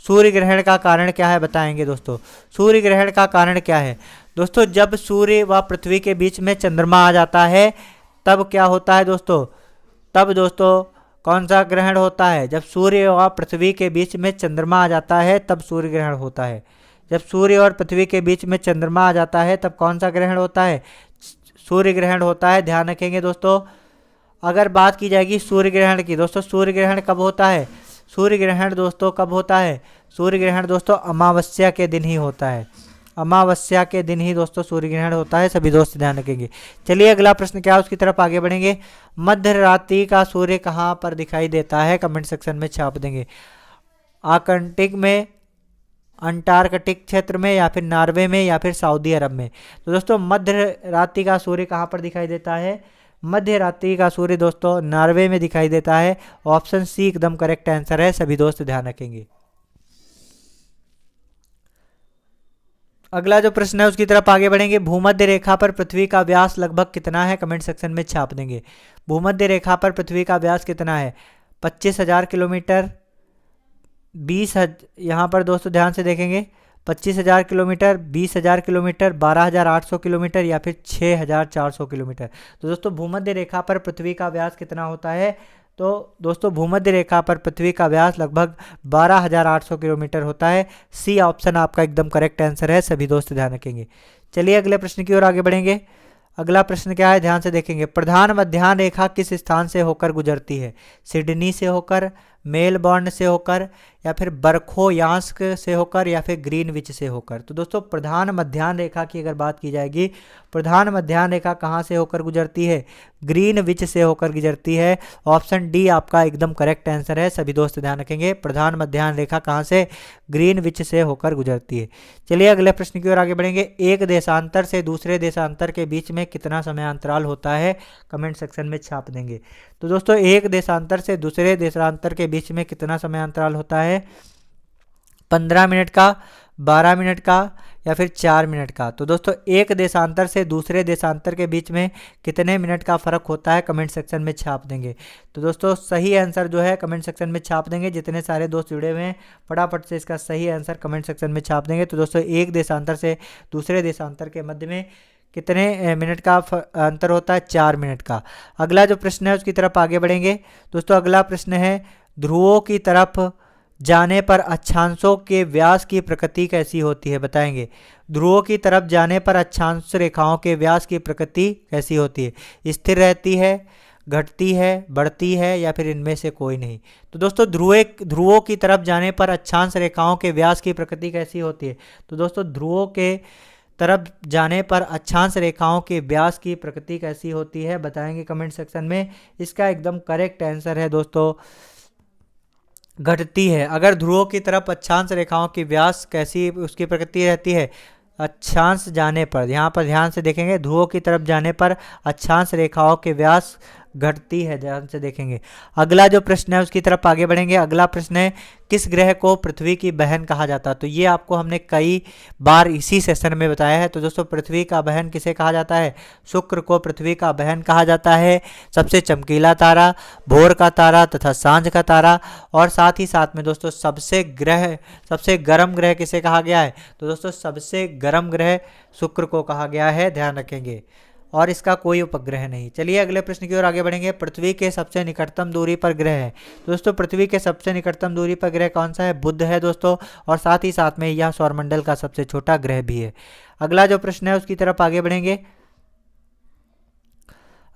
सूर्य ग्रहण का कारण क्या है बताएंगे दोस्तों। सूर्य ग्रहण का कारण क्या है? दोस्तों जब सूर्य व पृथ्वी के बीच में चंद्रमा आ जाता है तब क्या होता है दोस्तों? तब दोस्तों कौन सा ग्रहण होता है? जब सूर्य व पृथ्वी के बीच में चंद्रमा आ जाता है तब सूर्य ग्रहण होता है। जब सूर्य और पृथ्वी के बीच में चंद्रमा आ जाता है तब कौन सा ग्रहण होता है? सूर्य ग्रहण होता है। ध्यान रखेंगे दोस्तों। अगर बात की जाएगी सूर्य ग्रहण की, दोस्तों सूर्य ग्रहण कब होता है? सूर्य ग्रहण दोस्तों कब होता है? सूर्य ग्रहण दोस्तों अमावस्या के दिन ही होता है। अमावस्या के दिन ही दोस्तों सूर्य ग्रहण होता है। सभी दोस्त ध्यान रखेंगे। चलिए अगला प्रश्न क्या है उसकी तरफ आगे बढ़ेंगे। मध्य रात्रि का सूर्य कहाँ पर दिखाई देता है? कमेंट सेक्शन में छाप देंगे। आर्कटिक में, अंटार्कटिक क्षेत्र में, या फिर नॉर्वे में, या फिर सऊदी अरब में। तो दोस्तों मध्य रात्रि का सूर्य कहाँ पर दिखाई देता है? मध्य रात्रि का सूर्य दोस्तों नॉर्वे में दिखाई देता है। ऑप्शन सी एकदम करेक्ट आंसर है। सभी दोस्त ध्यान रखेंगे। अगला जो प्रश्न है उसकी तरफ आगे बढ़ेंगे। भूमध्य रेखा पर पृथ्वी का व्यास लगभग कितना है? कमेंट सेक्शन में छाप देंगे। भूमध्य रेखा पर पृथ्वी का व्यास कितना है? 25,000 किलोमीटर, 20,000, यहाँ पर दोस्तों ध्यान से देखेंगे 25,000 किलोमीटर, 20,000 किलोमीटर, 12,800 किलोमीटर, या फिर 6,400 किलोमीटर। तो दोस्तों भूमध्य रेखा पर पृथ्वी का व्यास कितना होता है? तो दोस्तों भूमध्य रेखा पर पृथ्वी का व्यास लगभग 12,800 किलोमीटर होता है। सी ऑप्शन आपका एकदम करेक्ट आंसर है। सभी दोस्त ध्यान रखेंगे। चलिए अगले प्रश्न की ओर आगे बढ़ेंगे। अगला प्रश्न क्या है? ध्यान से देखेंगे। प्रधान मध्याह्न रेखा किस स्थान से होकर गुजरती है? सिडनी से होकर, मेलबर्न से होकर, या फिर बरखोयांस्क से होकर, या फिर ग्रीनविच से होकर। तो दोस्तों प्रधान मध्याह्न रेखा की अगर बात की जाएगी, प्रधान मध्याह्न रेखा कहाँ से होकर गुजरती है? ग्रीनविच से होकर गुजरती है। ऑप्शन डी आपका एकदम करेक्ट आंसर है। सभी दोस्त ध्यान रखेंगे। प्रधान मध्याह्न रेखा कहाँ से? ग्रीनविच से होकर गुजरती है। चलिए अगले प्रश्न की ओर आगे बढ़ेंगे। एक देशांतर से दूसरे देशांतर के बीच में कितना समय अंतराल होता है? कमेंट सेक्शन में छाप देंगे। तो दोस्तों एक देशांतर से दूसरे देशांतर के बीच में कितना समय अंतराल होता है? 15 मिनट का, 12 मिनट का, या फिर 4 मिनट का। तो दोस्तों एक देशांतर से दूसरे देशांतर के बीच में कितने मिनट का फ़र्क होता है? कमेंट सेक्शन में छाप देंगे। तो दोस्तों सही आंसर जो है कमेंट सेक्शन में छाप देंगे। जितने सारे दोस्त जुड़े हुए हैं फटाफट से इसका सही आंसर कमेंट सेक्शन में छाप देंगे। तो दोस्तों एक देशांतर से दूसरे देशांतर के मध्य में कितने मिनट का अंतर होता है? 4 मिनट का। अगला जो प्रश्न है उसकी तरफ आगे बढ़ेंगे दोस्तों। अगला प्रश्न है ध्रुवों की तरफ जाने पर अक्षांशों के व्यास की प्रकृति कैसी होती है? बताएंगे। ध्रुवों की तरफ जाने पर अक्षांश रेखाओं के व्यास की प्रकृति कैसी होती है? स्थिर रहती है, घटती है, बढ़ती है, या फिर इनमें से कोई नहीं? तो दोस्तों ध्रुवों की तरफ जाने पर अक्षांश रेखाओं के व्यास की प्रकृति कैसी होती है? तो दोस्तों ध्रुवों के तरफ जाने पर अक्षांश रेखाओं के व्यास की प्रकृति कैसी होती है? बताएंगे कमेंट सेक्शन में। इसका एकदम करेक्ट आंसर है दोस्तों घटती है। अगर ध्रुवों की तरफ अक्षांश रेखाओं की व्यास कैसी उसकी प्रकृति रहती है? अक्षांश जाने पर, यहाँ पर ध्यान से देखेंगे, ध्रुवों की तरफ जाने पर अक्षांश रेखाओं के व्यास घटती है। ध्यान से देखेंगे। अगला जो प्रश्न है उसकी तरफ आगे बढ़ेंगे। अगला प्रश्न है किस ग्रह को पृथ्वी की बहन कहा जाता है? तो ये आपको हमने कई बार इसी सेशन में बताया है। तो दोस्तों दोस्तों का बहन किसे कहा जाता है? शुक्र को पृथ्वी का बहन कहा जाता है। सबसे चमकीला तारा, भोर का तारा तथा सांझ का तारा, और साथ ही साथ में दोस्तों सबसे गर्म ग्रह किसे कहा गया है? तो दोस्तों सबसे गर्म ग्रह शुक्र को कहा गया है, ध्यान रखेंगे, और इसका कोई उपग्रह नहीं। चलिए अगले प्रश्न की ओर आगे बढ़ेंगे। पृथ्वी के सबसे निकटतम दूरी पर ग्रह है। तो दोस्तों पृथ्वी के सबसे निकटतम दूरी पर ग्रह कौन सा है? बुध है दोस्तों, और साथ ही साथ में यह सौरमंडल का सबसे छोटा ग्रह भी है। अगला जो प्रश्न है उसकी तरफ आगे बढ़ेंगे।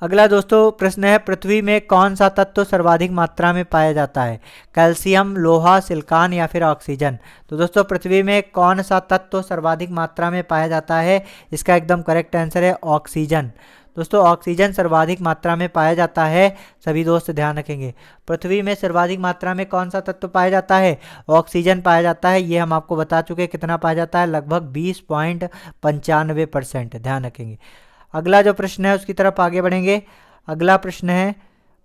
अगला दोस्तों प्रश्न है पृथ्वी में कौन सा तत्व सर्वाधिक मात्रा में पाया जाता है? कैल्शियम, लोहा, सिलिकॉन या फिर ऑक्सीजन? तो दोस्तों पृथ्वी में कौन सा तत्व सर्वाधिक मात्रा में पाया जाता है? इसका एकदम करेक्ट आंसर है ऑक्सीजन। दोस्तों ऑक्सीजन सर्वाधिक मात्रा में पाया जाता है। सभी दोस्त ध्यान रखेंगे। पृथ्वी में सर्वाधिक मात्रा में कौन सा तत्व पाया जाता है? ऑक्सीजन पाया जाता है। ये हम आपको बता चुके, कितना पाया जाता है? लगभग 20.95%। ध्यान रखेंगे। अगला जो प्रश्न है उसकी तरफ आगे बढ़ेंगे। अगला प्रश्न है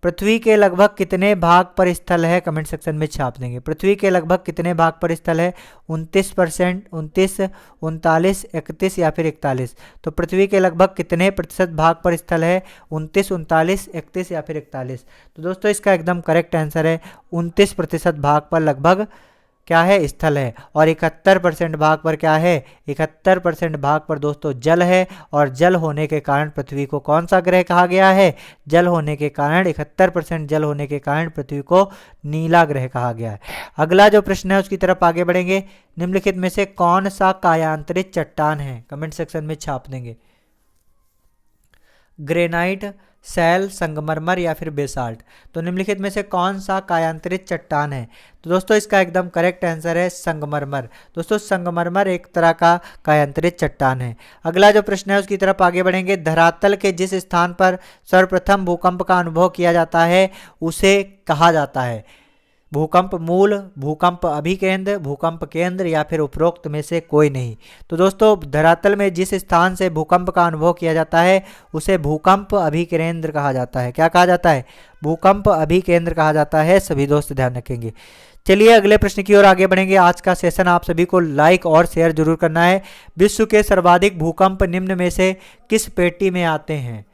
पृथ्वी के लगभग कितने भाग पर स्थल है? कमेंट सेक्शन में छाप देंगे। पृथ्वी के लगभग कितने भाग पर स्थल है? 29%, 29, 39, 31 या फिर 41? तो पृथ्वी के लगभग कितने प्रतिशत भाग पर स्थल है? 29, 39, 31 या फिर 41? तो दोस्तों इसका एकदम करेक्ट आंसर है 29% भाग पर लगभग क्या है? स्थल है। और 71% भाग पर क्या है? 71% भाग पर दोस्तों जल है। और जल होने के कारण पृथ्वी को कौन सा ग्रह कहा गया है? जल होने के कारण 71% जल होने के कारण पृथ्वी को नीला ग्रह कहा गया है। अगला जो प्रश्न है उसकी तरफ आगे बढ़ेंगे। निम्नलिखित में से कौन सा कायांतरित चट्टान है? कमेंट सेक्शन में छाप देंगे। ग्रेनाइट, सैल, संगमरमर या फिर बेसाल्ट? तो निम्नलिखित में से कौन सा कायांतरित चट्टान है? तो दोस्तों इसका एकदम करेक्ट आंसर है संगमरमर। दोस्तों संगमरमर एक तरह का कायांतरित चट्टान है। अगला जो प्रश्न है उसकी तरफ आगे बढ़ेंगे। धरातल के जिस स्थान पर सर्वप्रथम भूकंप का अनुभव किया जाता है उसे कहा जाता है? भूकंप मूल, भूकंप अभिकेंद्र, भूकंप केंद्र या फिर उपरोक्त में से कोई नहीं? तो दोस्तों धरातल में जिस स्थान से भूकंप का अनुभव किया जाता है उसे भूकंप अभिकेंद्र कहा जाता है। क्या कहा जाता है? भूकंप अभिकेंद्र कहा जाता है। सभी दोस्त ध्यान रखेंगे। चलिए अगले प्रश्न की ओर आगे बढ़ेंगे। आज का सेशन आप सभी को लाइक और शेयर जरूर करना है। विश्व के सर्वाधिक भूकंप निम्न में से किस पेटी में आते हैं?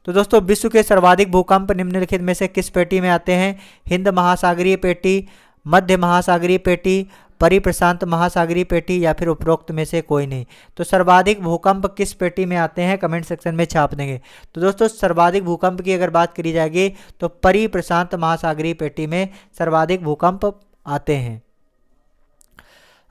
तो दोस्तों विश्व के सर्वाधिक भूकंप निम्नलिखित में से किस पेटी में आते हैं? हिंद महासागरीय पेटी, मध्य महासागरीय पेटी, परिप्रशांत महासागरीय पेटी या फिर उपरोक्त में से कोई नहीं? तो सर्वाधिक भूकंप किस पेटी में आते हैं? कमेंट सेक्शन में छाप देंगे। तो दोस्तों सर्वाधिक भूकंप की अगर बात करी जाएगी तो परिप्रशांत महासागरीय पेटी में सर्वाधिक भूकंप आते हैं।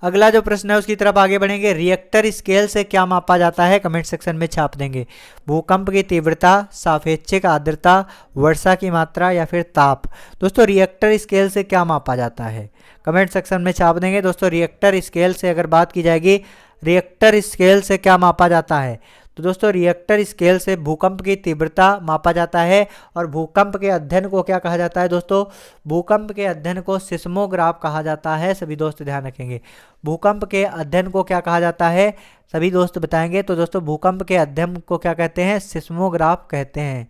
अगला जो प्रश्न है उसकी तरफ आगे बढ़ेंगे। रिएक्टर स्केल से क्या मापा जाता है? कमेंट सेक्शन में छाप देंगे। भूकंप की तीव्रता, सापेक्षिक आर्द्रता, वर्षा की मात्रा या फिर ताप? दोस्तों रिएक्टर स्केल से क्या मापा जाता है? कमेंट सेक्शन में छाप देंगे। दोस्तों रिएक्टर स्केल से अगर बात की जाएगी, रिएक्टर स्केल से क्या मापा जाता है? तो दोस्तों रिएक्टर स्केल से भूकंप की तीव्रता मापा जाता है। और भूकंप के अध्ययन को क्या कहा जाता है दोस्तों? भूकंप के अध्ययन को सिस्मोग्राफ कहा जाता है। सभी दोस्त ध्यान रखेंगे। भूकंप के अध्ययन को क्या कहा जाता है? सभी दोस्त बताएंगे। तो दोस्तों भूकंप के अध्ययन को क्या कहते हैं? सिस्मोग्राफ कहते हैं।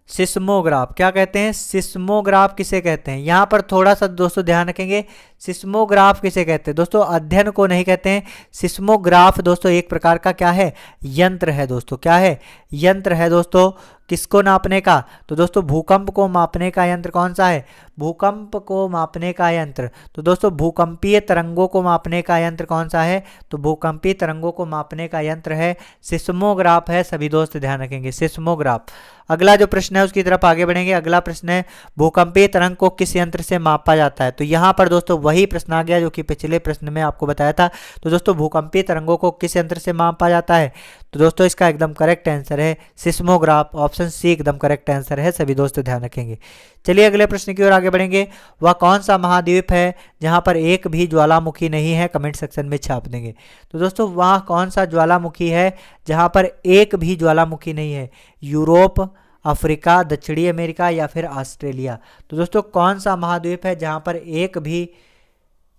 सिस्मोग्राफ क्या कहते हैं? सिस्मोग्राफ किसे कहते हैं? यहाँ पर थोड़ा सा दोस्तों ध्यान रखेंगे। सिस्मोग्राफ किसे कहते हैं? दोस्तों अध्ययन को नहीं कहते हैं। सिस्मोग्राफ दोस्तों एक प्रकार का क्या है? यंत्र है दोस्तों। क्या है? यंत्र है दोस्तों। किसको नापने का? तो दोस्तों भूकंप को मापने का यंत्र कौन सा है? भूकंप को मापने का यंत्र, तो दोस्तों भूकंपीय तरंगों को मापने का यंत्र कौन सा है? तो भूकंपीय तरंगों को मापने का यंत्र है सिस्मोग्राफ है। सभी दोस्त ध्यान रखेंगे, सिस्मोग्राफ। अगला जो प्रश्न है उसकी तरफ आगे बढ़ेंगे। अगला प्रश्न है भूकंपीय तरंग को किस यंत्र से मापा जाता है? तो यहाँ पर दोस्तों वही प्रश्न आ गया जो कि पिछले प्रश्न में आपको बताया था। तो दोस्तों भूकंपीय तरंगों को किस यंत्र से मापा जाता है? तो दोस्तों इसका एकदम करेक्ट आंसर है सिस्मोग्राफ, ऑप्शन सी एकदम करेक्ट आंसर है। सभी दोस्त ध्यान रखेंगे। चलिए अगले प्रश्न की ओर आगे बढ़ेंगे। वह कौन सा महाद्वीप है जहां पर एक भी ज्वालामुखी नहीं है? कमेंट सेक्शन में छाप देंगे। तो दोस्तों वह कौन सा ज्वालामुखी है जहां पर एक भी ज्वालामुखी नहीं है? यूरोप, अफ्रीका, दक्षिणी अमेरिका या फिर ऑस्ट्रेलिया? तो दोस्तों कौन सा महाद्वीप है जहां पर एक भी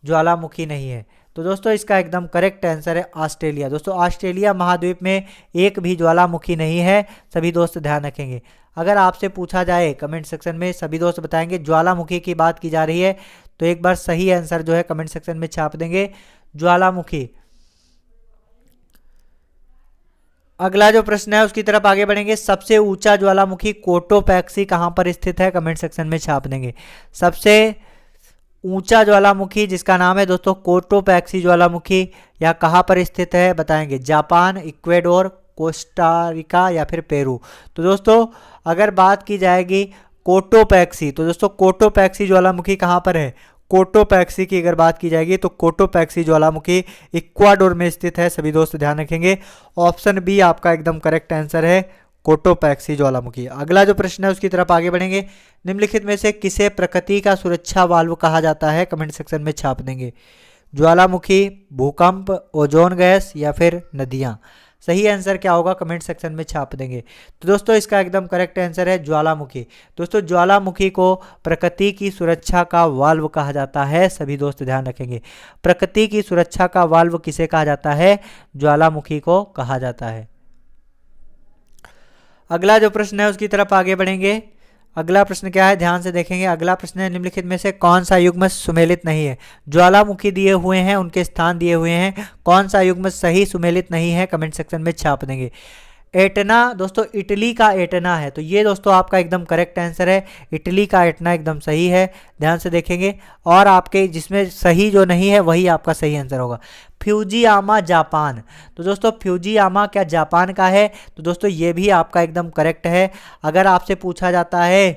ज्वालामुखी नहीं है? तो दोस्तों इसका एकदम करेक्ट आंसर है ऑस्ट्रेलिया। दोस्तों ऑस्ट्रेलिया महाद्वीप में एक भी ज्वालामुखी नहीं है। सभी दोस्त ध्यान रखेंगे। अगर आपसे पूछा जाए कमेंट सेक्शन में, सभी दोस्त बताएंगे ज्वालामुखी की बात की जा रही है, तो एक बार सही आंसर जो है कमेंट सेक्शन में छाप देंगे, ज्वालामुखी। अगला जो प्रश्न है उसकी तरफ आगे बढ़ेंगे। सबसे ऊंचा ज्वालामुखी कोटोपैक्सी कहां पर स्थित है? कमेंट सेक्शन में छाप देंगे। सबसे ऊंचा ज्वालामुखी जिसका नाम है दोस्तों कोटोपैक्सी ज्वालामुखी, या कहां पर स्थित है बताएंगे? जापान, इक्वेडोर, कोस्टारिका या फिर पेरू? तो दोस्तों अगर बात की जाएगी कोटोपैक्सी, तो दोस्तों कोटोपैक्सी ज्वालामुखी कहां पर है? कोटोपैक्सी की अगर बात की जाएगी तो कोटोपैक्सी ज्वालामुखी इक्वाडोर में स्थित है। सभी दोस्त ध्यान रखेंगे, ऑप्शन बी आपका एकदम करेक्ट आंसर है, कोटोपैक्सी ज्वालामुखी। अगला जो प्रश्न है उसकी तरफ आगे बढ़ेंगे। निम्नलिखित में से किसे प्रकृति का सुरक्षा वाल्व कहा जाता है? कमेंट सेक्शन में छाप देंगे। ज्वालामुखी, भूकंप, ओजोन गैस या फिर नदियां? सही आंसर क्या होगा कमेंट सेक्शन में छाप देंगे। तो दोस्तों इसका एकदम करेक्ट आंसर है ज्वालामुखी। दोस्तों ज्वालामुखी को प्रकृति की सुरक्षा का वाल्व कहा जाता है। सभी दोस्त ध्यान रखेंगे, प्रकृति की सुरक्षा का वाल्व किसे कहा जाता है? ज्वालामुखी को कहा जाता है। अगला जो प्रश्न है उसकी तरफ आगे बढ़ेंगे। अगला प्रश्न क्या है ध्यान से देखेंगे। अगला प्रश्न है निम्नलिखित में से कौन सा युग्म सुमेलित नहीं है? ज्वालामुखी दिए हुए हैं, उनके स्थान दिए हुए हैं, कौन सा युग्म सही सुमेलित नहीं है? कमेंट सेक्शन में छाप देंगे। एटना, दोस्तों इटली का एटना है, तो ये दोस्तों आपका एकदम करेक्ट आंसर है, इटली का एटना एकदम सही है। ध्यान से देखेंगे, और आपके जिसमें सही जो नहीं है वही आपका सही आंसर होगा। फ्यूजियामा जापान, तो दोस्तों फ्यूजियामा क्या जापान का है? तो दोस्तों ये भी आपका एकदम करेक्ट है। अगर आपसे पूछा जाता है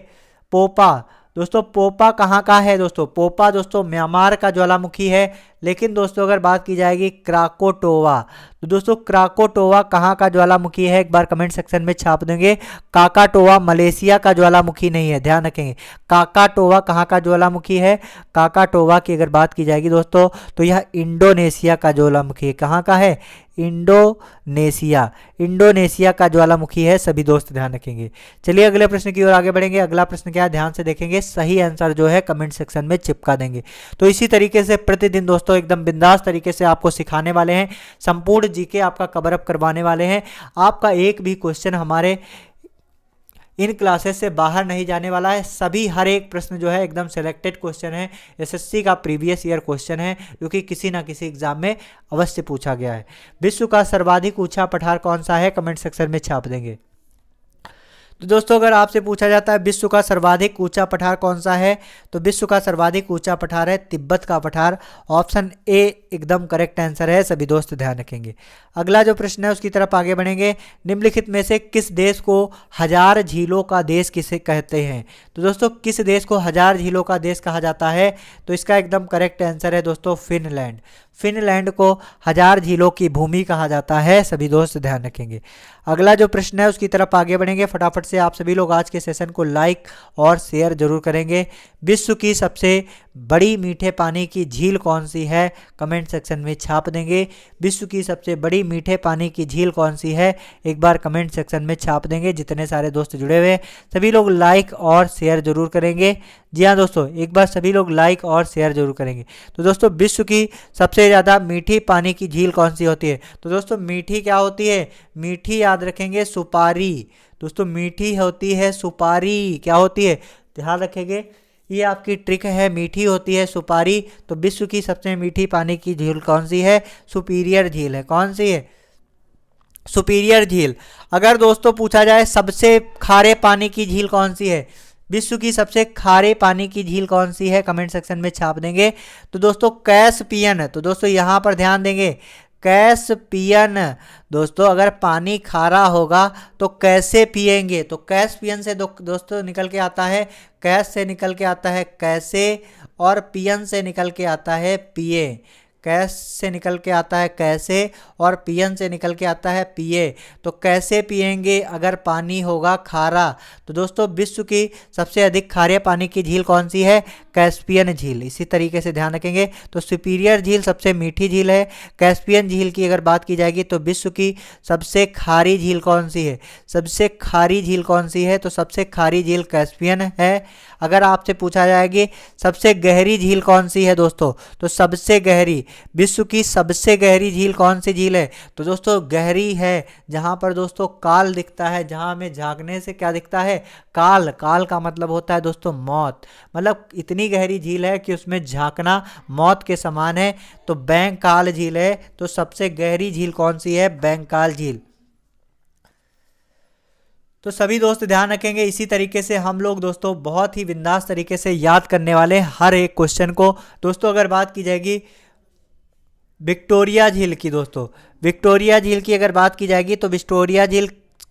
पोपा, दोस्तों पोपा कहाँ का है? दोस्तों पोपा दोस्तों म्यांमार का ज्वालामुखी है। लेकिन दोस्तों अगर बात की जाएगी क्राकोटोवा, तो दोस्तों क्राकोटोवा कहाँ का ज्वालामुखी है? एक बार कमेंट सेक्शन में छाप देंगे। काकाटोवा मलेशिया का ज्वालामुखी नहीं है, ध्यान रखेंगे। काकाटोवा कहाँ का ज्वालामुखी है? काकाटोवा की अगर बात की जाएगी दोस्तों तो यह इंडोनेशिया का ज्वालामुखी है। कहाँ का है? इंडोनेशिया, इंडोनेशिया का ज्वालामुखी है। सभी दोस्त ध्यान रखेंगे। चलिए अगले प्रश्न की ओर आगे बढ़ेंगे। अगला प्रश्न क्या है ध्यान से देखेंगे, सही आंसर जो है कमेंट सेक्शन में चिपका देंगे। तो इसी तरीके से प्रतिदिन दोस्तों एकदम बिंदास तरीके से आपको सिखाने वाले हैं, संपूर्ण जीके आपका कवर अप करवाने वाले हैं। आपका एक भी क्वेश्चन हमारे इन क्लासेस से बाहर नहीं जाने वाला है। सभी हर एक प्रश्न जो है एकदम सिलेक्टेड क्वेश्चन है, एसएससी का प्रीवियस ईयर क्वेश्चन है, जो कि किसी ना किसी एग्जाम में अवश्य पूछा गया है। विश्व का सर्वाधिक ऊंचा पठार कौन सा है? कमेंट सेक्शन में छाप देंगे। तो दोस्तों अगर आपसे पूछा जाता है विश्व का सर्वाधिक ऊंचा पठार कौन सा है, तो विश्व का सर्वाधिक ऊंचा पठार है तिब्बत का पठार। ऑप्शन ए एकदम करेक्ट आंसर है। सभी दोस्त ध्यान रखेंगे। अगला जो प्रश्न है उसकी तरफ आगे बढ़ेंगे। निम्नलिखित में से किस देश को हजार झीलों का देश किसे कहते हैं? तो दोस्तों किस देश को हजार झीलों का देश कहा जाता है? तो इसका एकदम करेक्ट आंसर है दोस्तों फिनलैंड। फिनलैंड को हजार झीलों की भूमि कहा जाता है। सभी दोस्त ध्यान रखेंगे। अगला जो प्रश्न है उसकी तरफ आगे बढ़ेंगे। फटाफट से आप सभी लोग आज के सेशन को लाइक और शेयर जरूर करेंगे। विश्व की सबसे बड़ी मीठे पानी की झील कौन सी है? कमेंट सेक्शन में छाप देंगे। विश्व की सबसे बड़ी मीठे पानी की झील कौन सी है? एक बार कमेंट सेक्शन में छाप देंगे। जितने सारे दोस्त जुड़े हुए सभी लोग लाइक और शेयर जरूर करेंगे। जी हाँ दोस्तों, एक बार सभी लोग लाइक और शेयर जरूर करेंगे। तो दोस्तों विश्व की सबसे ज़्यादा मीठी पानी की झील कौन सी होती है? तो दोस्तों मीठी क्या होती है? मीठी याद रखेंगे सुपारी। दोस्तों मीठी होती है सुपारी। क्या होती है? ध्यान रखेंगे, ये आपकी ट्रिक है, मीठी होती है सुपारी। तो विश्व की सबसे मीठी पानी की झील कौन सी है? सुपीरियर झील है। कौन सी है? सुपीरियर झील। अगर दोस्तों पूछा जाए सबसे खारे पानी की झील कौन सी है, विश्व की सबसे खारे पानी की झील कौन सी है, कमेंट सेक्शन में छाप देंगे। तो दोस्तों कैस्पियन है। तो दोस्तों यहाँ पर ध्यान देंगे, कैस्पियन। दोस्तों अगर पानी खारा होगा तो कैसे पिएंगे, तो कैस्पियन से दोस्तों निकल के आता है, कैस से निकल के आता है कैसे, और पियन से निकल के आता है पिए। कैस से निकल के आता है कैसे और पियन से निकल के आता है पिए। तो कैसे पिएंगे अगर पानी होगा खारा। तो दोस्तों विश्व की सबसे अधिक खारे पानी की झील कौन सी है, कैस्पियन झील। इसी तरीके से ध्यान रखेंगे। तो सुपीरियर झील सबसे मीठी झील है। कैस्पियन झील की अगर बात की जाएगी तो विश्व की सबसे खारी झील कौन सी है, सबसे खारी झील कौन सी है, तो सबसे खारी झील कैस्पियन है। अगर आपसे पूछा जाएगी सबसे गहरी झील कौन सी है दोस्तों, तो सबसे गहरी, विश्व की सबसे गहरी झील कौन सी झील है, तो दोस्तों गहरी है जहां पर दोस्तों काल दिखता है, जहां हमें झांकने से क्या दिखता है, काल। काल का मतलब होता है दोस्तों मौत, मतलब इतनी गहरी झील है कि उसमें झांकना मौत के समान है। तो बैंकाल झील है। तो सबसे गहरी झील कौन सी है, बैंकाल झील। तो सभी दोस्त ध्यान रखेंगे। इसी तरीके से हम लोग दोस्तों बहुत ही बिंदास तरीके से याद करने वाले हैं हर एक क्वेश्चन को। दोस्तों अगर बात की जाएगी विक्टोरिया झील की, दोस्तों विक्टोरिया झील की अगर बात की जाएगी तो विक्टोरिया झील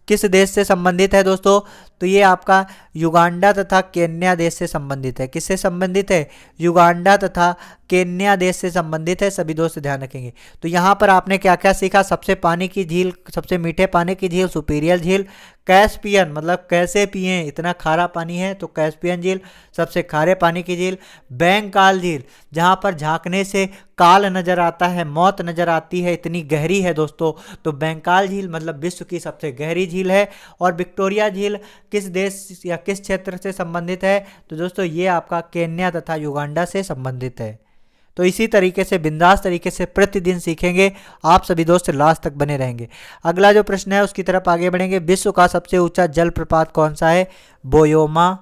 किस देश से संबंधित है दोस्तों, तो ये आपका युगांडा तथा केन्या देश से संबंधित है। किससे संबंधित है, युगांडा तथा केन्या देश से संबंधित है। सभी दोस्त ध्यान रखेंगे। तो यहाँ पर आपने क्या क्या सीखा, सबसे पानी की झील, सबसे मीठे पानी की झील सुपीरियर झील, कैस्पियन मतलब कैसे पिए, इतना खारा पानी है तो कैस्पियन झील सबसे खारे पानी की झील, बैंकाल झील जहाँ पर झांकने से काल नजर आता है, मौत नजर आती है, इतनी गहरी है दोस्तों। तो बैंकाल झील मतलब विश्व की सबसे गहरी झील है। और विक्टोरिया झील किस देश या किस क्षेत्र से संबंधित है, तो दोस्तों ये आपका केन्या तथा युगांडा से संबंधित है। तो इसी तरीके से बिंदास तरीके से प्रतिदिन सीखेंगे। आप सभी दोस्त लास्ट तक बने रहेंगे। अगला जो प्रश्न है उसकी तरफ आगे बढ़ेंगे। विश्व का सबसे ऊंचा जलप्रपात कौन सा है, बोयोमा,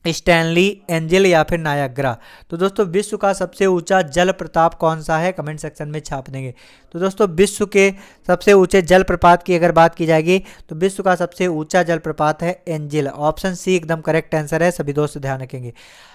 स्टैनली, एंजल या फिर नायाग्रा। तो दोस्तों विश्व का सबसे ऊंचा जलप्रपात कौन सा है, कमेंट सेक्शन में छाप देंगे। तो दोस्तों विश्व के सबसे ऊंचे जलप्रपात की अगर बात की जाएगी तो विश्व का सबसे ऊंचा जलप्रपात है एंजल। ऑप्शन सी एकदम करेक्ट आंसर है। सभी दोस्त ध्यान रखेंगे।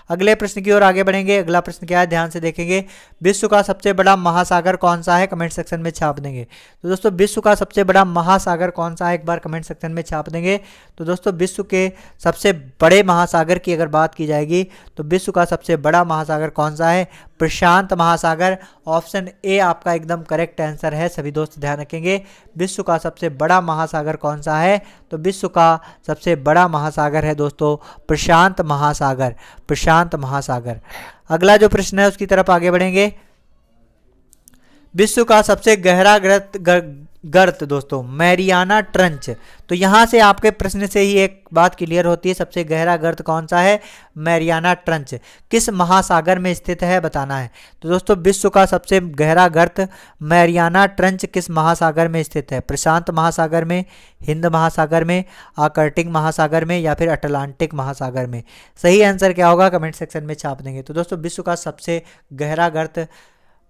अगले प्रश्न की ओर आगे बढ़ेंगे। अगला प्रश्न क्या है, ध्यान से देखेंगे। विश्व का सबसे बड़ा महासागर कौन सा है, कमेंट सेक्शन में छाप देंगे। तो दोस्तों विश्व का सबसे बड़ा महासागर कौन सा है, एक बार कमेंट सेक्शन में छाप देंगे। तो दोस्तों विश्व के सबसे बड़े महासागर की अगर बात की जाएगी तो विश्व का सबसे बड़ा महासागर कौन सा है, प्रशांत महासागर। ऑप्शन ए आपका एकदम करेक्ट आंसर है। सभी दोस्त ध्यान रखेंगे। विश्व का सबसे बड़ा महासागर कौन सा है, तो विश्व का सबसे बड़ा महासागर है दोस्तों प्रशांत महासागर, प्रशांत महासागर। अगला जो प्रश्न है उसकी तरफ आगे बढ़ेंगे। विश्व का सबसे गहरा गर्त दोस्तों मैरियाना ट्रंच। तो यहाँ से आपके प्रश्न से ही एक बात क्लियर होती है, सबसे गहरा गर्त कौन सा है, मैरियाना ट्रंच। किस महासागर में स्थित है बताना है। तो दोस्तों विश्व का सबसे गहरा गर्त मैरियाना ट्रंच किस महासागर में स्थित है, प्रशांत महासागर में, हिंद महासागर में, आर्कटिक महासागर में या फिर अटलांटिक महासागर में। सही आंसर क्या होगा कमेंट सेक्शन में छाप देंगे। तो दोस्तों विश्व का सबसे गहरा गर्त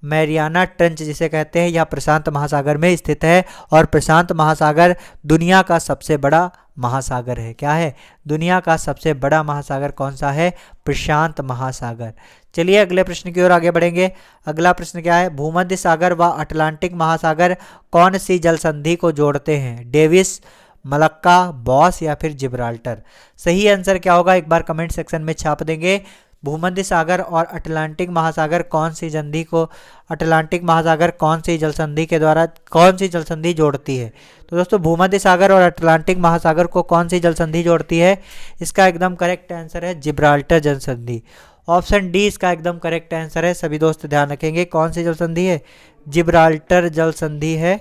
मैरियाना ट्रंच जिसे कहते हैं यह प्रशांत महासागर में स्थित है। और प्रशांत महासागर दुनिया का सबसे बड़ा महासागर है। क्या है, दुनिया का सबसे बड़ा महासागर कौन सा है, प्रशांत महासागर। चलिए अगले प्रश्न की ओर आगे बढ़ेंगे। अगला प्रश्न क्या है, भूमध्य सागर व अटलांटिक महासागर कौन सी जल संधि को जोड़ते हैं, डेविस, मलक्का, बॉस या फिर जिब्राल्टर। सही आंसर क्या होगा एक बार कमेंट सेक्शन में छाप देंगे। भूमध्य सागर और अटलांटिक महासागर कौन सी संधि को, अटलांटिक महासागर कौन सी जल संधि के द्वारा, कौन सी जल संधि जोड़ती है। तो दोस्तों भूमध्य सागर और अटलांटिक महासागर को कौन सी जल संधि जोड़ती है, इसका एकदम करेक्ट आंसर है जिब्राल्टर जल संधि। ऑप्शन डी इसका एकदम करेक्ट आंसर है। सभी दोस्त ध्यान रखेंगे। कौन सी जल संधि है, जिब्राल्टर जल संधि है,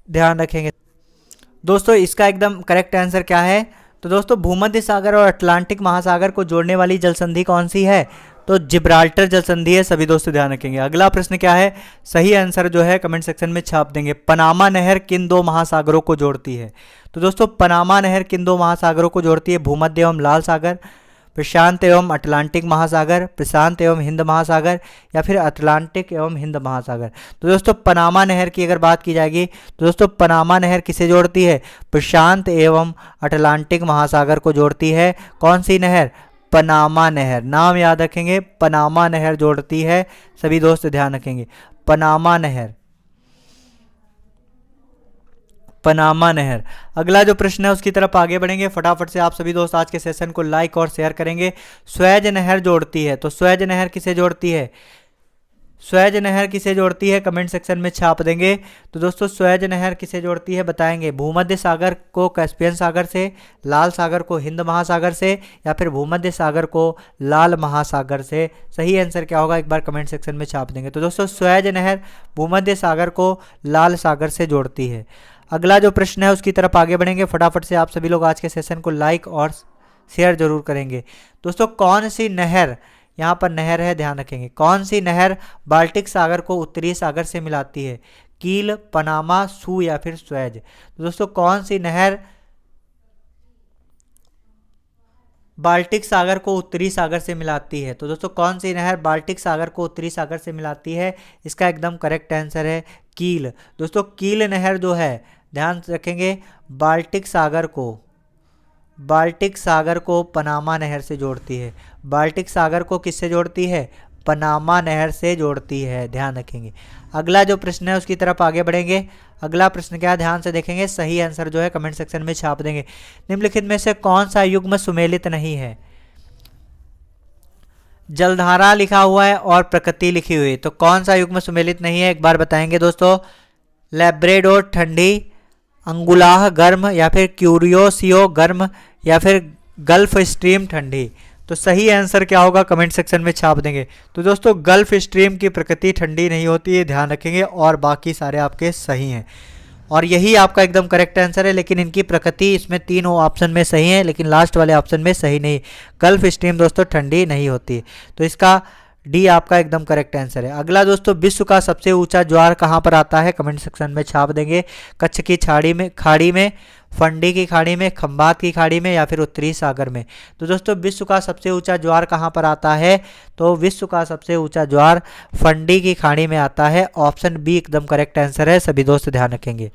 ध्यान रखेंगे दोस्तों। इसका एकदम करेक्ट आंसर क्या है, तो दोस्तों भूमध्य सागर और अटलांटिक महासागर को जोड़ने वाली जल संधि कौन सी है, तो जिब्राल्टर जल संधि है। सभी दोस्त ध्यान रखेंगे। अगला प्रश्न क्या है, सही आंसर जो है कमेंट सेक्शन में छाप देंगे। पनामा नहर किन दो महासागरों को जोड़ती है। तो दोस्तों पनामा नहर किन दो महासागरों को जोड़ती है, भूमध्य एवं लाल सागर, प्रशांत एवं अटलांटिक महासागर, प्रशांत एवं हिंद महासागर, या फिर अटलांटिक एवं हिंद महासागर। तो दोस्तों पनामा नहर की अगर बात की जाएगी तो दोस्तों पनामा नहर किसे जोड़ती है? प्रशांत एवं अटलांटिक महासागर को जोड़ती है। कौन सी नहर? पनामा नहर। नाम याद रखेंगे, पनामा नहर जोड़ती है। सभी दोस्त ध्यान रखेंगे, पनामा नहर, पनामा नहर। अगला जो प्रश्न है उसकी तरफ आगे बढ़ेंगे। फटाफट से आप सभी दोस्त आज के सेशन को लाइक और शेयर करेंगे। स्वेज नहर जोड़ती है, तो स्वेज नहर किसे जोड़ती है? स्वेज नहर किसे जोड़ती है? कमेंट सेक्शन में छाप देंगे। तो दोस्तों स्वेज नहर किसे जोड़ती है बताएंगे। भूमध्य सागर को कैस्पियन सागर से, लाल सागर को हिंद महासागर से, या फिर भूमध्य सागर को लाल महासागर से। सही आंसर क्या होगा एक बार कमेंट सेक्शन में छाप देंगे। तो दोस्तों स्वेज नहर भूमध्य सागर को लाल सागर से जोड़ती है। अगला जो प्रश्न है उसकी तरफ आगे बढ़ेंगे। फटाफट से आप सभी लोग आज के सेशन को लाइक और शेयर जरूर करेंगे। दोस्तों कौन सी नहर, यहाँ पर नहर है ध्यान रखेंगे, कौन सी नहर बाल्टिक सागर को उत्तरी सागर से मिलाती है? कील, पनामा, सू या फिर स्वेज। तो दोस्तों कौन सी नहर बाल्टिक सागर को उत्तरी सागर से मिलाती है? तो दोस्तों कौन सी नहर बाल्टिक सागर को उत्तरी सागर से मिलाती है? इसका एकदम करेक्ट आंसर है कील। दोस्तों कील नहर जो है ध्यान रखेंगे बाल्टिक सागर को पनामा नहर से जोड़ती है। बाल्टिक सागर को किससे जोड़ती है? पनामा नहर से जोड़ती है, ध्यान रखेंगे। अगला जो प्रश्न है उसकी तरफ आगे बढ़ेंगे। अगला प्रश्न क्या है ध्यान से देखेंगे। सही आंसर जो है कमेंट सेक्शन में छाप देंगे। निम्नलिखित में से कौन सा युग्म सुमेलित नहीं है? जलधारा लिखा हुआ है और प्रकृति लिखी हुई है, तो कौन सा युग्म सुमेलित नहीं है एक बार बताएंगे दोस्तों। लैब्रेडोर ठंडी, अंगुलाह गर्म, या फिर क्यूरियोसियो गर्म, या फिर गल्फ स्ट्रीम ठंडी। तो सही आंसर क्या होगा कमेंट सेक्शन में छाप देंगे। तो दोस्तों गल्फ स्ट्रीम की प्रकृति ठंडी नहीं होती है, ध्यान रखेंगे, और बाकी सारे आपके सही हैं और यही आपका एकदम करेक्ट आंसर है। लेकिन इनकी प्रकृति इसमें तीनों ऑप्शन में सही है, लेकिन लास्ट वाले ऑप्शन में सही नहीं। गल्फ स्ट्रीम दोस्तों ठंडी नहीं होती, तो इसका डी आपका एकदम करेक्ट आंसर है। अगला दोस्तों विश्व का सबसे ऊंचा ज्वार कहाँ पर आता है? कमेंट सेक्शन में छाप देंगे। कच्छ की खाड़ी में, फंडी की खाड़ी में, खंबात की खाड़ी में, या फिर उत्तरी सागर में। तो दोस्तों विश्व का सबसे ऊंचा ज्वार कहाँ पर आता है? तो विश्व का सबसे ऊंचा ज्वार फंडी की खाड़ी में आता है। ऑप्शन बी एकदम करेक्ट आंसर है, सभी दोस्त ध्यान रखेंगे।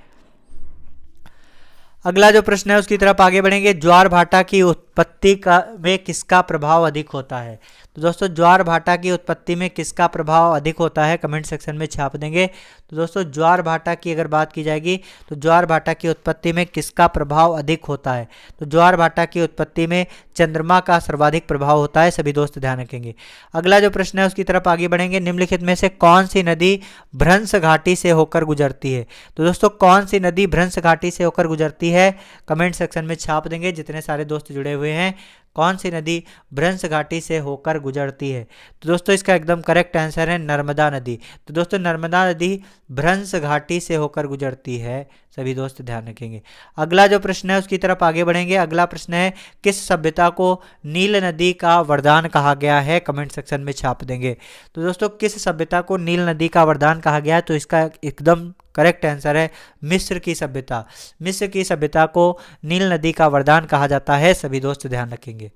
अगला जो प्रश्न है उसकी तरफ आगे बढ़ेंगे। ज्वार भाटा की उत्पत्ति में किसका प्रभाव अधिक होता है? तो दोस्तों ज्वार भाटा की उत्पत्ति में किसका प्रभाव अधिक होता है? कमेंट सेक्शन में छाप देंगे। तो दोस्तों ज्वार भाटा की अगर बात की जाएगी तो ज्वार भाटा की उत्पत्ति में किसका प्रभाव अधिक होता है? तो ज्वार भाटा की उत्पत्ति में चंद्रमा का सर्वाधिक प्रभाव होता है, सभी दोस्त ध्यान रखेंगे। अगला जो प्रश्न है उसकी तरफ आगे बढ़ेंगे। निम्नलिखित में से कौन सी नदी भ्रंश घाटी से होकर गुजरती है? तो दोस्तों कौन सी नदी भ्रंश घाटी से होकर गुजरती है? कमेंट सेक्शन में छाप देंगे जितने सारे दोस्त जुड़े हुए हैं। कौन सी नदी भ्रंश घाटी से होकर गुजरती है? तो दोस्तों इसका एकदम करेक्ट आंसर है नर्मदा नदी। तो दोस्तों नर्मदा नदी भ्रंश घाटी से होकर गुजरती है, सभी दोस्त ध्यान रखेंगे। अगला जो प्रश्न है उसकी तरफ आगे बढ़ेंगे। अगला प्रश्न है किस सभ्यता को नील नदी का वरदान कहा गया है? कमेंट सेक्शन में छाप देंगे। तो दोस्तों किस सभ्यता को नील नदी का वरदान कहा गया है? तो इसका एकदम करेक्ट आंसर है मिस्र की सभ्यता। मिस्र की सभ्यता को नील नदी का वरदान कहा जाता है, सभी दोस्त ध्यान रखेंगे।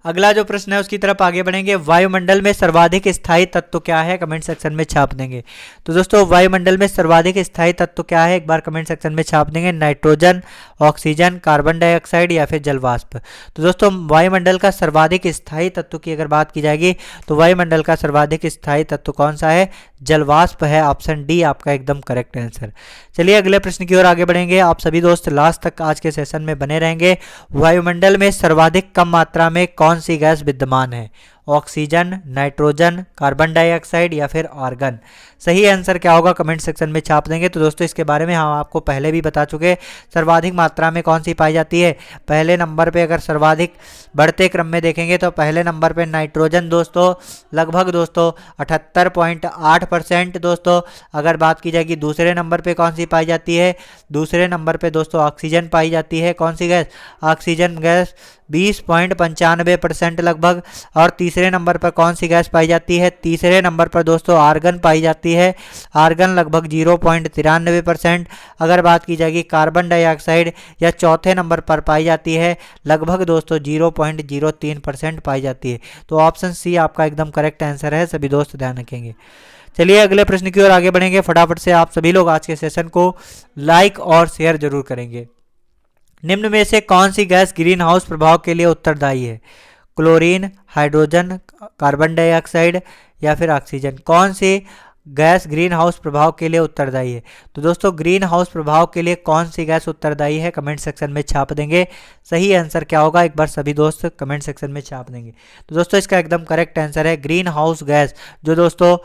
अगला जो प्रश्न है उसकी तरफ आगे बढ़ेंगे। वायुमंडल में सर्वाधिक स्थायी तत्व क्या है? कमेंट सेक्शन में छाप देंगे। तो दोस्तों वायुमंडल में सर्वाधिक स्थायी तत्व क्या है? एक बार कमेंट सेक्शन में छाप देंगे। नाइट्रोजन, ऑक्सीजन, कार्बन डाइऑक्साइड या फिर जलवाष्प। तो दोस्तों वायुमंडल का सर्वाधिक स्थायी तत्व की अगर बात की जाएगी तो वायुमंडल का सर्वाधिक स्थायी तत्व कौन सा है? जलवाष्प है। ऑप्शन डी आपका एकदम करेक्ट आंसर। चलिए अगले प्रश्न की ओर आगे बढ़ेंगे। आप सभी दोस्त लास्ट तक आज के सेशन में बने रहेंगे। वायुमंडल में सर्वाधिक कम मात्रा में कौन सी गैस विद्यमान है? ऑक्सीजन, नाइट्रोजन, कार्बन डाइऑक्साइड या फिर आर्गन। सही आंसर क्या होगा कमेंट सेक्शन में छाप देंगे। तो दोस्तों इसके बारे में हम आपको पहले भी बता चुके। सर्वाधिक मात्रा में कौन सी पाई जाती है? पहले नंबर पे अगर सर्वाधिक बढ़ते क्रम में देखेंगे तो पहले नंबर पे नाइट्रोजन दोस्तों लगभग दोस्तों 78.8% दोस्तों। अगर बात की जाएगी दूसरे नंबर पे कौन सी पाई जाती है? दूसरे नंबर पे दोस्तों ऑक्सीजन पाई जाती है। कौन सी गैस? ऑक्सीजन गैस 20.95% लगभग। और तीसरे नंबर पर कौन सी गैस पाई जाती है? तीसरे नंबर पर दोस्तों आर्गन पाई जाती है। आर्गन लगभग 0.93%। अगर बात की जाएगी कार्बन डाइऑक्साइड या चौथे नंबर पर पाई जाती है, लगभग दोस्तों 0.03% पाई जाती है। तो ऑप्शन सी आपका एकदम करेक्ट आंसर है, सभी दोस्त ध्यान रखेंगे। चलिए अगले प्रश्न की ओर आगे बढ़ेंगे। फटाफट से आप सभी लोग आज के सेशन को लाइक और शेयर जरूर करेंगे। निम्न में से कौन सी गैस ग्रीन हाउस प्रभाव के लिए उत्तरदायी है? क्लोरीन, हाइड्रोजन, कार्बन डाइऑक्साइड या फिर ऑक्सीजन? कौन सी गैस ग्रीन हाउस प्रभाव के लिए उत्तरदायी है? तो दोस्तों ग्रीन हाउस प्रभाव के लिए कौन सी गैस उत्तरदायी है, कमेंट सेक्शन में छाप देंगे। सही आंसर क्या होगा एक बार सभी दोस्त कमेंट सेक्शन में छाप देंगे। तो दोस्तों इसका एकदम करेक्ट आंसर है ग्रीन हाउस गैस। जो दोस्तों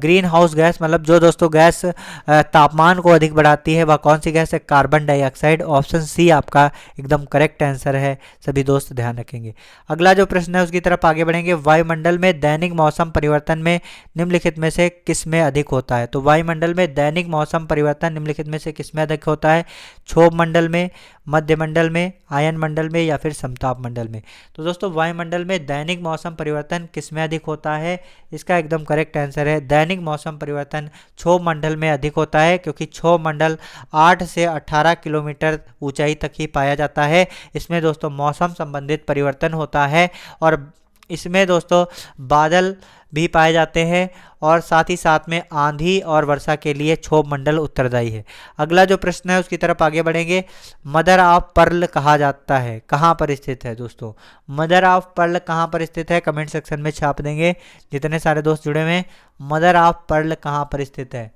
ग्रीन हाउस गैस मतलब जो दोस्तों गैस तापमान को अधिक बढ़ाती है वह कौन सी गैस है? Carbon dioxide. ऑप्शन सी आपका एकदम करेक्ट आंसर है, सभी दोस्त ध्यान रखेंगे। अगला जो प्रश्न है उसकी तरफ आगे बढ़ेंगे। वायुमंडल में दैनिक मौसम परिवर्तन में निम्नलिखित में से किस में अधिक होता है? तो वायुमंडल में दैनिक मौसम परिवर्तन निम्नलिखित में से किस में अधिक होता है? क्षोभ मंडल में, मध्य मंडल में, आयन मंडल में या फिर समताप मंडल में? तो दोस्तों वायुमंडल में दैनिक मौसम परिवर्तन किस में अधिक होता है? इसका एकदम करेक्ट आंसर है दैनिक मौसम परिवर्तन क्षोभ मंडल में अधिक होता है, क्योंकि क्षोभ मंडल 8 से 18 किलोमीटर ऊंचाई तक ही पाया जाता है। इसमें दोस्तों मौसम संबंधित परिवर्तन होता है और इसमें दोस्तों बादल भी पाए जाते हैं और साथ ही साथ में आंधी और वर्षा के लिए क्षोभ मंडल उत्तरदायी है। अगला जो प्रश्न है उसकी तरफ आगे बढ़ेंगे। मदर ऑफ पर्ल कहा जाता है, कहाँ पर स्थित है दोस्तों? मदर ऑफ पर्ल कहाँ पर स्थित है, कमेंट सेक्शन में छाप देंगे जितने सारे दोस्त जुड़े हुए हैं। मदर ऑफ पर्ल कहाँ पर स्थित है?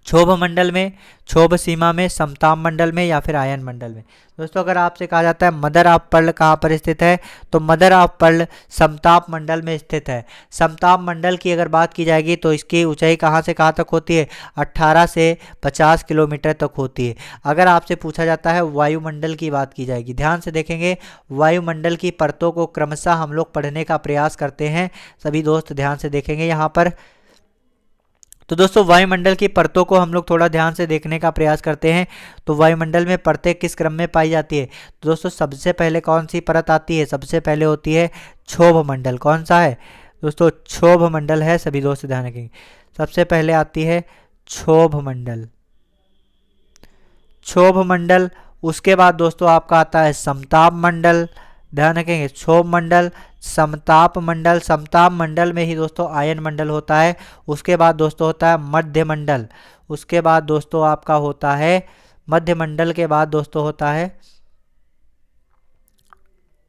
क्षोभ मंडल में, क्षोभ सीमा में, समताप मंडल में या फिर आयन मंडल में? दोस्तों अगर आपसे कहा जाता है मदर ऑफ पर्ल कहाँ पर स्थित है, तो मदर ऑफ पर्ल समताप मंडल में स्थित है। समताप मंडल की अगर बात की जाएगी तो इसकी ऊंचाई कहाँ से कहाँ तक होती है? 18 से 50 किलोमीटर तक होती है। अगर आपसे पूछा जाता है वायुमंडल की बात की जाएगी, ध्यान से देखेंगे वायुमंडल की परतों को क्रमशः हम लोग पढ़ने का प्रयास करते हैं, सभी दोस्त ध्यान से देखेंगे यहाँ पर। तो दोस्तों वायुमंडल की परतों को हम लोग थोड़ा ध्यान से देखने का प्रयास करते हैं। तो वायुमंडल में परतें किस क्रम में पाई जाती है? तो दोस्तों सबसे पहले कौन सी परत आती है? सबसे पहले होती है क्षोभ मंडल। कौन सा है दोस्तों? क्षोभ मंडल है, सभी दोस्त ध्यान रखेंगे। सबसे पहले आती है क्षोभ मंडल, क्षोभ मंडल। उसके बाद दोस्तों आपका आता है समताप मंडल, ध्यान रखेंगे। क्षोभ मंडल, समताप मंडल, समताप मंडल में ही दोस्तों आयन मंडल होता है। उसके बाद दोस्तों होता है मध्य मंडल। उसके बाद दोस्तों आपका होता है मध्य मंडल के बाद दोस्तों होता है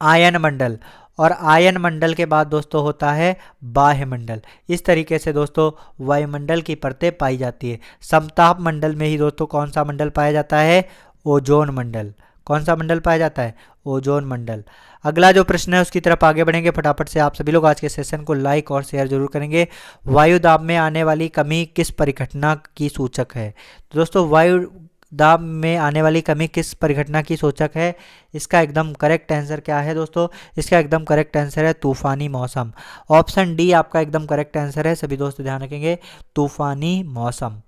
आयन मंडल और आयन मंडल के बाद दोस्तों होता है बाह्य मंडल। इस तरीके से दोस्तों वायुमंडल की परतें पाई जाती है। समताप मंडल में ही दोस्तों कौन सा मंडल पाया जाता है? ओजोन मंडल। कौन सा मंडल पाया जाता है? ओजोन मंडल। अगला जो प्रश्न है उसकी तरफ आगे बढ़ेंगे। फटाफट से आप सभी लोग आज के सेशन को लाइक और शेयर जरूर करेंगे। वायु दाब में आने वाली कमी किस परिघटना की सूचक है? तो दोस्तों वायु दाब में आने वाली कमी किस परिघटना की सूचक है? इसका एकदम करेक्ट आंसर क्या है दोस्तों? इसका एकदम करेक्ट आंसर है तूफानी मौसम। ऑप्शन डी आपका एकदम करेक्ट आंसर है, सभी दोस्त ध्यान रखेंगे, तूफानी मौसम।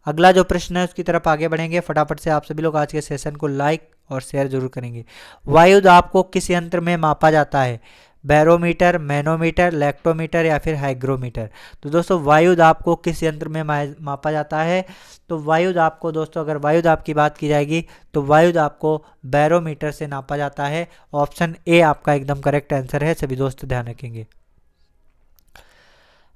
अगला जो प्रश्न है उसकी तरफ आगे बढ़ेंगे। फटाफट से आप सभी लोग आज के सेशन को लाइक और शेयर जरूर करेंगे। वायु दाब को किस यंत्र में मापा जाता है? बैरोमीटर, मैनोमीटर, लैक्टोमीटर या फिर हाइग्रोमीटर? तो दोस्तों वायु दाब को किस यंत्र में मापा जाता है? तो वायु दाब को दोस्तों अगर वायु दाब की बात की जाएगी तो वायु दाब को बैरोमीटर से नापा जाता है। ऑप्शन ए आपका एकदम करेक्ट आंसर है, सभी दोस्त ध्यान रखेंगे।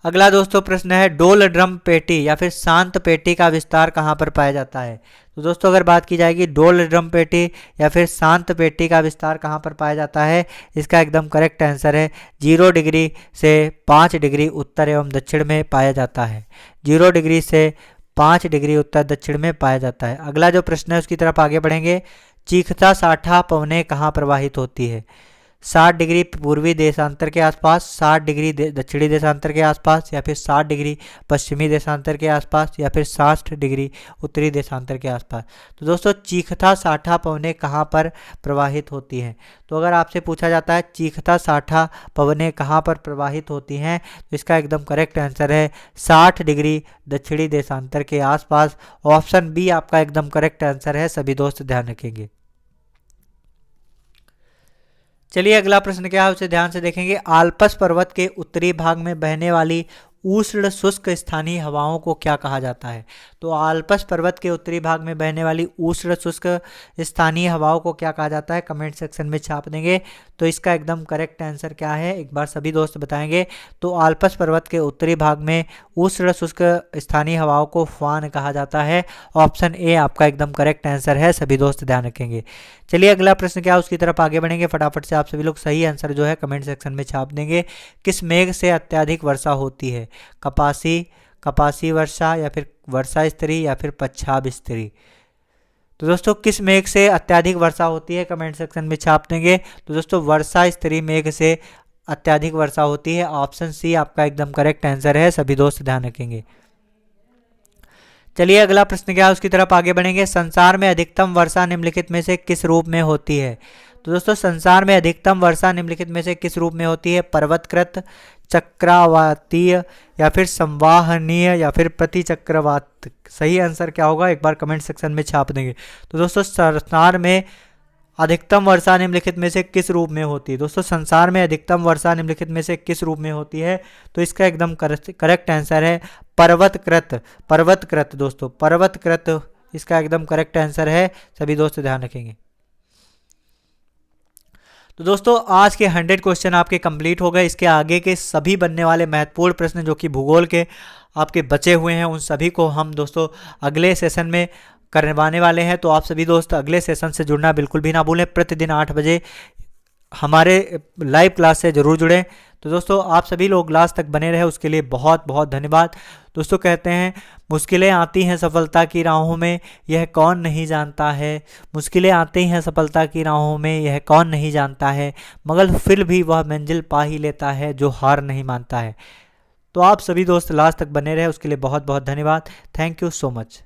अगला दोस्तों प्रश्न है डोल ड्रम पेटी या फिर शांत पेटी का विस्तार कहाँ पर पाया जाता है? तो दोस्तों अगर बात की जाएगी डोल ड्रम पेटी या फिर शांत पेटी का विस्तार कहाँ पर पाया जाता है, इसका एकदम करेक्ट आंसर है 0 डिग्री से 5 डिग्री उत्तर एवं दक्षिण में पाया जाता है। 0 डिग्री से 5 डिग्री उत्तर दक्षिण में पाया जाता है। अगला जो प्रश्न है उसकी तरफ आगे बढ़ेंगे। चीखता साठा पवनें कहाँ प्रवाहित होती है? 60 डिग्री पूर्वी देशांतर के आसपास, 60 डिग्री दक्षिणी देशांतर के आसपास या फिर 60 डिग्री पश्चिमी देशांतर के आसपास या फिर 60 डिग्री उत्तरी देशांतर के आसपास? तो दोस्तों चीखता साठा पवनें कहाँ पर प्रवाहित होती हैं? तो अगर आपसे पूछा जाता है चीखता साठा पवनें कहाँ पर प्रवाहित होती हैं तो इसका एकदम करेक्ट आंसर है 60 डिग्री दक्षिणी देशांतर के आसपास। ऑप्शन बी आपका एकदम करेक्ट आंसर है, सभी दोस्त ध्यान रखेंगे। चलिए अगला प्रश्न क्या है उसे ध्यान से देखेंगे। आल्प्स पर्वत के उत्तरी भाग में बहने वाली उष्ण शुष्क स्थानीय हवाओं को क्या कहा जाता है? तो आल्प्स पर्वत के उत्तरी भाग में बहने वाली उष्ण शुष्क स्थानीय हवाओं को क्या कहा जाता है, कमेंट सेक्शन में छाप देंगे। तो इसका एकदम करेक्ट आंसर क्या है, एक बार सभी दोस्त बताएंगे। तो आल्प्स पर्वत के उत्तरी भाग में उष्ण शुष्क स्थानीय हवाओं को फान कहा जाता है। ऑप्शन ए आपका एकदम करेक्ट आंसर है, सभी दोस्त ध्यान रखेंगे। चलिए अगला प्रश्न क्या है उसकी तरफ आगे बढ़ेंगे। फटाफट से आप सभी लोग सही आंसर जो है कमेंट सेक्शन में छाप देंगे। किस मेघ से अत्यधिक वर्षा होती है? कपासी वर्षा, या फिर वर्षा स्तरी, या फिर पच्छाद स्तरी? तो दोस्तों किस मेघ से अत्यधिक वर्षा होती है, कमेंट सेक्शन में छाप देंगे। तो दोस्तों वर्षा स्तरी मेघ से अत्यधिक वर्षा होती है। ऑप्शन सी आपका एकदम करेक्ट आंसर है, सभी दोस्त ध्यान रखेंगे। चलिए अगला प्रश्न क्या है उसकी तरफ आगे बढ़ेंगे। संसार में अधिकतम वर्षा निम्नलिखित में से किस रूप में होती है? तो दोस्तों संसार में अधिकतम वर्षा निम्नलिखित में से किस रूप में होती है? पर्वतकृत, चक्रवातीय, या फिर संवाहनीय, या फिर प्रतिचक्रवात? सही आंसर क्या होगा, एक बार कमेंट सेक्शन में छाप देंगे। तो दोस्तों संसार में अधिकतम वर्षा निम्नलिखित में से किस रूप में होती है? दोस्तों संसार में अधिकतम वर्षा निम्नलिखित में से किस रूप में होती है? तो इसका एकदम करेक्ट आंसर है पर्वतकृत दोस्तों, पर्वतकृत इसका एकदम करेक्ट आंसर है, सभी दोस्त ध्यान रखेंगे। तो दोस्तों आज के 100 क्वेश्चन आपके कंप्लीट हो गए। इसके आगे के सभी बनने वाले महत्वपूर्ण प्रश्न जो कि भूगोल के आपके बचे हुए हैं उन सभी को हम दोस्तों अगले सेशन में करवाने वाले हैं। तो आप सभी दोस्त अगले सेशन से जुड़ना बिल्कुल भी ना भूलें। प्रतिदिन 8 बजे हमारे लाइव क्लास से जरूर जुड़ें। तो दोस्तों आप सभी लोग लास्ट तक बने रहे उसके लिए बहुत बहुत धन्यवाद। दोस्तों कहते हैं मुश्किलें आती हैं सफलता की राहों में, यह कौन नहीं जानता है। मुश्किलें आती हैं सफलता की राहों में, यह कौन नहीं जानता है, मगर फिर भी वह मंजिल पा ही लेता है जो हार नहीं मानता है। तो आप सभी दोस्त लास्ट तक बने रहे उसके लिए बहुत बहुत धन्यवाद। Thank you so much.